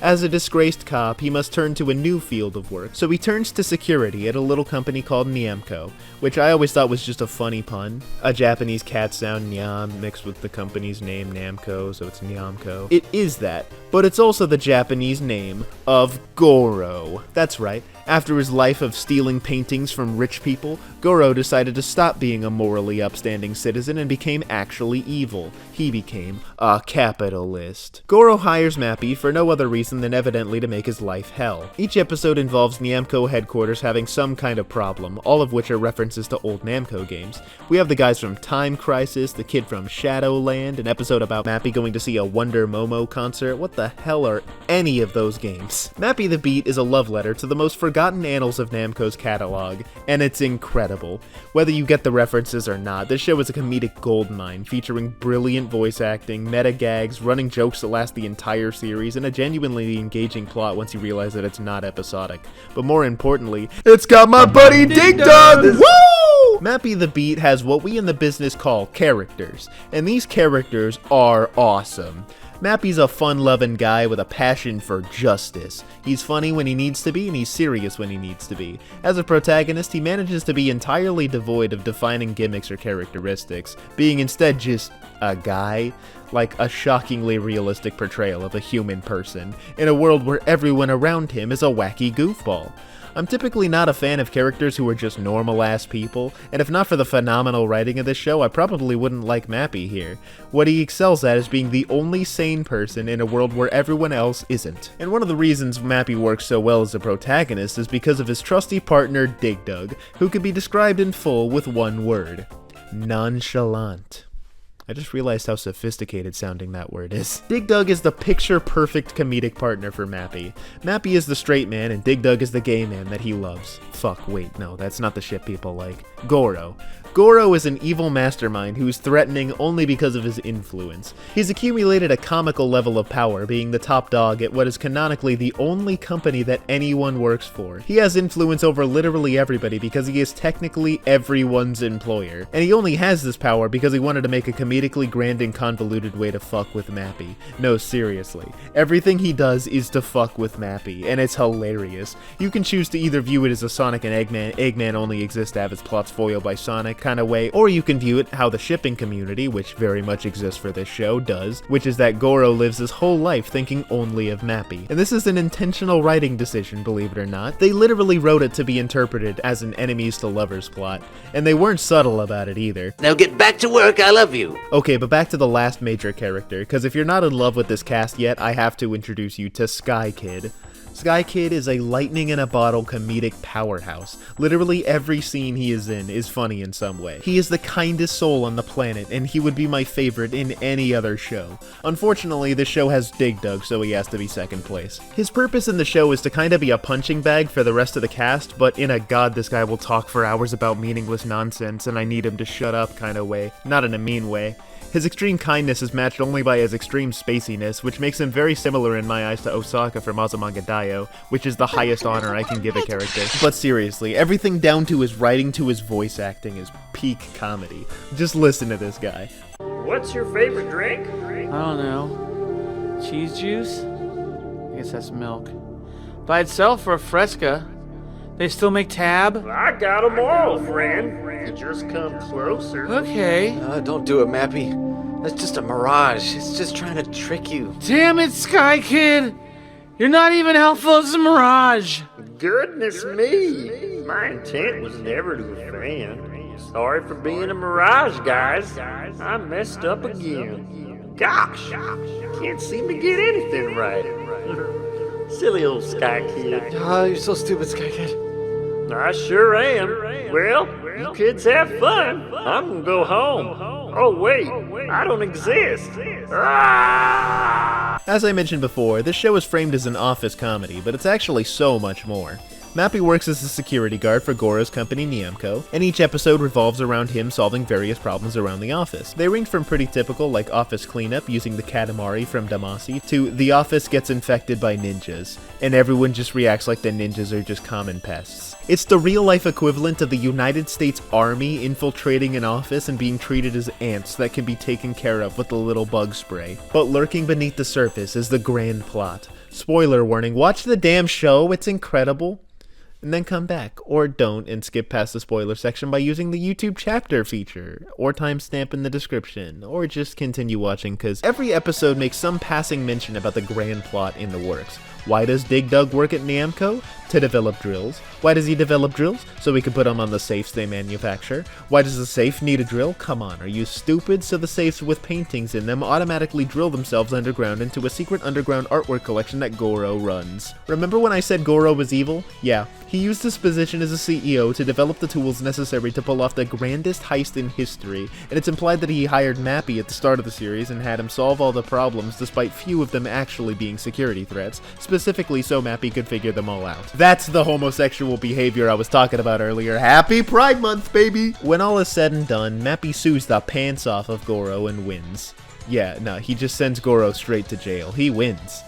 Speaker 1: As a disgraced cop, he must turn to a new field of work, so he turns to security at a little company called Namco, which I always thought was just a funny pun. A Japanese cat sound nyam mixed with the company's name Namco, so it's Nyamco. It is that, but it's also the Japanese name of Goro. That's right. After his life of stealing paintings from rich people, Goro decided to stop being a morally upstanding citizen and became actually evil. He became a capitalist. Goro hires Mappy for no other reason than evidently to make his life hell. Each episode involves Namco headquarters having some kind of problem, all of which are references to old Namco games. We have the guys from Time Crisis, the kid from Shadowland, an episode about Mappy going to see a Wonder Momo concert. What the hell are any of those games? Mappy the Beat is a love letter to the most forgotten annals of Namco's catalog, and it's incredible. Whether you get the references or not, this show is a comedic goldmine, featuring brilliant voice acting, meta gags, running jokes that last the entire series, and a genuinely engaging plot once you realize that it's not episodic. But more importantly, it's got my buddy Dig Dug! Woo! Mappy the Beat has what we in the business call characters, and these characters are awesome. Mappy's a fun-loving guy with a passion for justice. He's funny when he needs to be, and he's serious when he needs to be. As a protagonist, he manages to be entirely devoid of defining gimmicks or characteristics, being instead just a guy, like a shockingly realistic portrayal of a human person, in a world where everyone around him is a wacky goofball. I'm typically not a fan of characters who are just normal-ass people, and if not for the phenomenal writing of this show, I probably wouldn't like Mappy here. What he excels at is being the only sane person in a world where everyone else isn't. And one of the reasons Mappy works so well as a protagonist is because of his trusty partner Dig Dug, who could be described in full with one word: nonchalant. I just realized how sophisticated sounding that word is. Dig Dug is the picture-perfect comedic partner for Mappy. Mappy is the straight man, and Dig Dug is the gay man that he loves. Fuck, wait, no, that's not the shit people like. Goro. Goro is an evil mastermind who's threatening only because of his influence. He's accumulated a comical level of power, being the top dog at what is canonically the only company that anyone works for. He has influence over literally everybody because he is technically everyone's employer. And he only has this power because he wanted to make a comedically grand and convoluted way to fuck with Mappy. No, seriously. Everything he does is to fuck with Mappy, and it's hilarious. You can choose to either view it as a Sonic and Eggman only exist to have its plots foiled by Sonic kind of way, or you can view it how the shipping community, which very much exists for this show, does, which is that Goro lives his whole life thinking only of Mappy. And this is an intentional writing decision, believe it or not. They literally wrote it to be interpreted as an enemies to lovers plot, and they weren't subtle about it either.
Speaker 2: Now get back to work, I love you.
Speaker 1: Okay, but back to the last major character, because if you're not in love with this cast yet, I have to introduce you to Sky Kid. Sky Kid is a lightning-in-a-bottle comedic powerhouse. Literally every scene he is in is funny in some way. He is the kindest soul on the planet, and he would be my favorite in any other show. Unfortunately, the show has Dig Dug, so he has to be second place. His purpose in the show is to kinda be a punching bag for the rest of the cast, but in a god this guy will talk for hours about meaningless nonsense and I need him to shut up kinda way, not in a mean way. His extreme kindness is matched only by his extreme spaciness, which makes him very similar in my eyes to Osaka from Azumanga Daioh, which is the highest honor I can give a character. But seriously, everything down to his writing to his voice acting is peak comedy. Just listen to this guy.
Speaker 3: What's your favorite drink?
Speaker 4: I don't know. Cheese juice? I guess that's milk. But I'd sell for a Fresca. They still make tab?
Speaker 3: I got 'em all, friend. You just come closer.
Speaker 4: Okay.
Speaker 5: Don't do it, Mappy. That's just a mirage. It's just trying to trick you.
Speaker 4: Damn it, Sky Kid! You're not even helpful as a mirage!
Speaker 3: Goodness me. My intent was never to offend. Sorry for being a mirage, guys. I messed up again. Gosh, can't seem to get anything right. Silly old Sky Kid.
Speaker 5: Oh, you're so stupid, Sky Kid.
Speaker 3: I sure am. Well, you kids have fun. I'm gonna go home. Oh wait, I don't exist. Ah!
Speaker 1: As I mentioned before, this show is framed as an office comedy, but it's actually so much more. Mappy works as a security guard for Goro's company Namco, and each episode revolves around him solving various problems around the office. They range from pretty typical, like office cleanup using the Katamari from Damacy, to the office gets infected by ninjas, and everyone just reacts like the ninjas are just common pests. It's the real-life equivalent of the United States Army infiltrating an office and being treated as ants that can be taken care of with a little bug spray. But lurking beneath the surface is the grand plot. Spoiler warning, watch the damn show, it's incredible. And then come back, or don't, and skip past the spoiler section by using the YouTube chapter feature, or timestamp in the description, or just continue watching, cause every episode makes some passing mention about the grand plot in the works. Why does Dig Dug work at Namco? To develop drills. Why does he develop drills? So we can put them on the safes they manufacture. Why does the safe need a drill? Come on, are you stupid? So the safes with paintings in them automatically drill themselves underground into a secret underground artwork collection that Goro runs. Remember when I said Goro was evil? Yeah, he used his position as a CEO to develop the tools necessary to pull off the grandest heist in history, and it's implied that he hired Mappy at the start of the series and had him solve all the problems despite few of them actually being security threats, specifically so Mappy could figure them all out. That's the homosexual behavior I was talking about earlier. Happy Pride Month, baby! When all is said and done, Mappy sues the pants off of Goro and wins. Yeah, no, he just sends Goro straight to jail. He wins.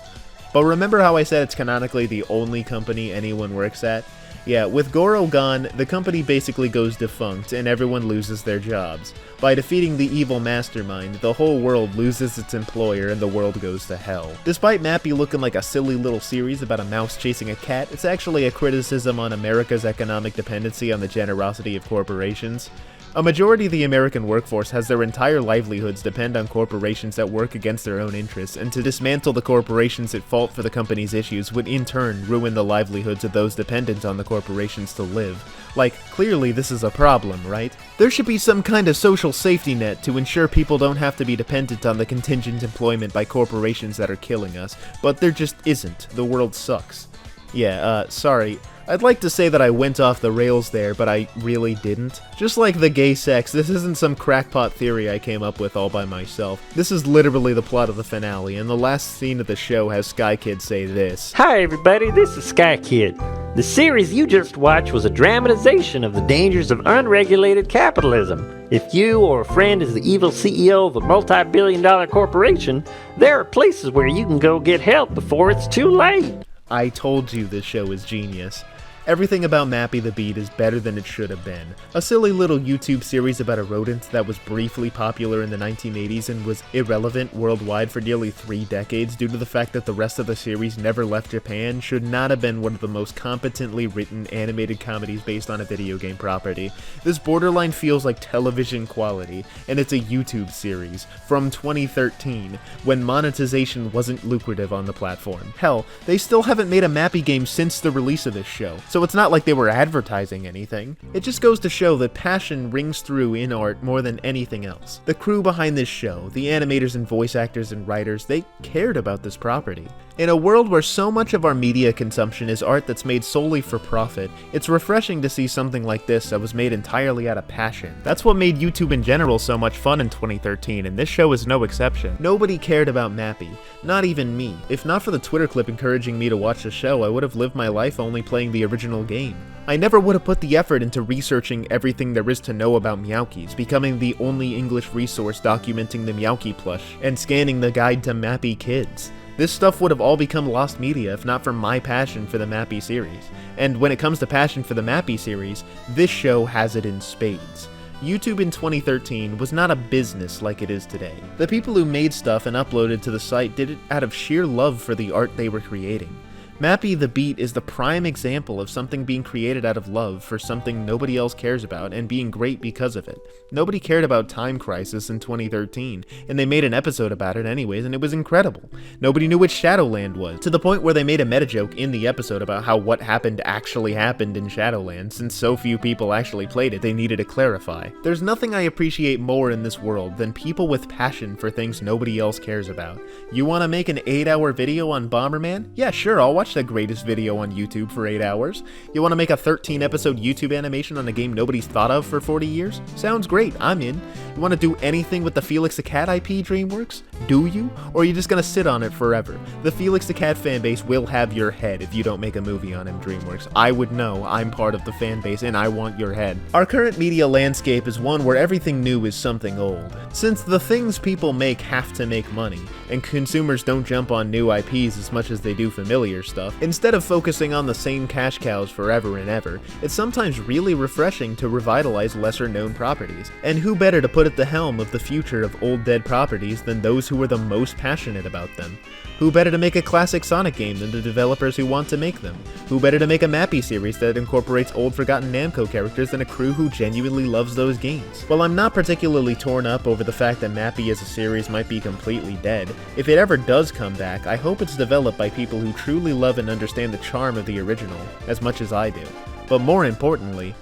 Speaker 1: But remember how I said it's canonically the only company anyone works at? Yeah, with Goro gone, the company basically goes defunct and everyone loses their jobs. By defeating the evil mastermind, the whole world loses its employer and the world goes to hell. Despite Mappy looking like a silly little series about a mouse chasing a cat, it's actually a criticism on America's economic dependency on the generosity of corporations. A majority of the American workforce has their entire livelihoods depend on corporations that work against their own interests, and to dismantle the corporations at fault for the company's issues would in turn ruin the livelihoods of those dependent on the corporations to live. Like, clearly this is a problem, right? There should be some kind of social safety net to ensure people don't have to be dependent on the contingent employment by corporations that are killing us, but there just isn't. The world sucks. Yeah, sorry. I'd like to say that I went off the rails there, but I really didn't. Just like the gay sex, this isn't some crackpot theory I came up with all by myself. This is literally the plot of the finale, and the last scene of the show has Sky Kid say this.
Speaker 2: Hi everybody, this is Sky Kid. The series you just watched was a dramatization of the dangers of unregulated capitalism. If you or a friend is the evil CEO of a multi-billion-dollar corporation, there are places where you can go get help before it's too late.
Speaker 1: I told you this show is genius. Everything about Mappy the Beat is better than it should have been. A silly little YouTube series about a rodent that was briefly popular in the 1980s and was irrelevant worldwide for nearly 3 decades due to the fact that the rest of the series never left Japan should not have been one of the most competently written animated comedies based on a video game property. This borderline feels like television quality, and it's a YouTube series from 2013, when monetization wasn't lucrative on the platform. Hell, they still haven't made a Mappy game since the release of this show. So it's not like they were advertising anything. It just goes to show that passion rings through in art more than anything else. The crew behind this show, the animators and voice actors and writers, they cared about this property. In a world where so much of our media consumption is art that's made solely for profit, it's refreshing to see something like this that was made entirely out of passion. That's what made YouTube in general so much fun in 2013, and this show is no exception. Nobody cared about Mappy, not even me. If not for the Twitter clip encouraging me to watch the show, I would have lived my life only playing the original game. I never would have put the effort into researching everything there is to know about meowkies, becoming the only English resource documenting the meowky plush, and scanning the guide to Mappy Kids. This stuff would have all become lost media if not for my passion for the Mappy series. And when it comes to passion for the Mappy series, this show has it in spades. YouTube in 2013 was not a business like it is today. The people who made stuff and uploaded to the site did it out of sheer love for the art they were creating. Mappy the Beat is the prime example of something being created out of love for something nobody else cares about and being great because of it. Nobody cared about Time Crisis in 2013, and they made an episode about it anyways, and it was incredible. Nobody knew what Shadowland was, to the point where they made a meta joke in the episode about how what happened actually happened in Shadowland. Since so few people actually played it, they needed to clarify. There's nothing I appreciate more in this world than people with passion for things nobody else cares about. You want to make an 8-hour video on Bomberman? Yeah, sure, I'll watch the greatest video on YouTube for 8 hours. You want to make a 13-episode YouTube animation on a game nobody's thought of for 40 years? Sounds great, I'm in. You want to do anything with the Felix the Cat IP, DreamWorks? Do you? Or are you just gonna sit on it forever? The Felix the Cat fanbase will have your head if you don't make a movie on him, DreamWorks. I would know, I'm part of the fanbase and I want your head. Our current media landscape is one where everything new is something old. Since the things people make have to make money, and consumers don't jump on new IPs as much as they do familiar stuff, instead of focusing on the same cash cows forever and ever, it's sometimes really refreshing to revitalize lesser known properties. And who better to put at the helm of the future of old dead properties than those who are the most passionate about them? Who better to make a classic Sonic game than the developers who want to make them? Who better to make a Mappy series that incorporates old forgotten Namco characters than a crew who genuinely loves those games? While I'm not particularly torn up over the fact that Mappy as a series might be completely dead, if it ever does come back, I hope it's developed by people who truly love and understand the charm of the original, as much as I do. But more importantly,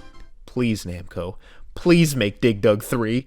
Speaker 1: please Namco, please make Dig Dug 3.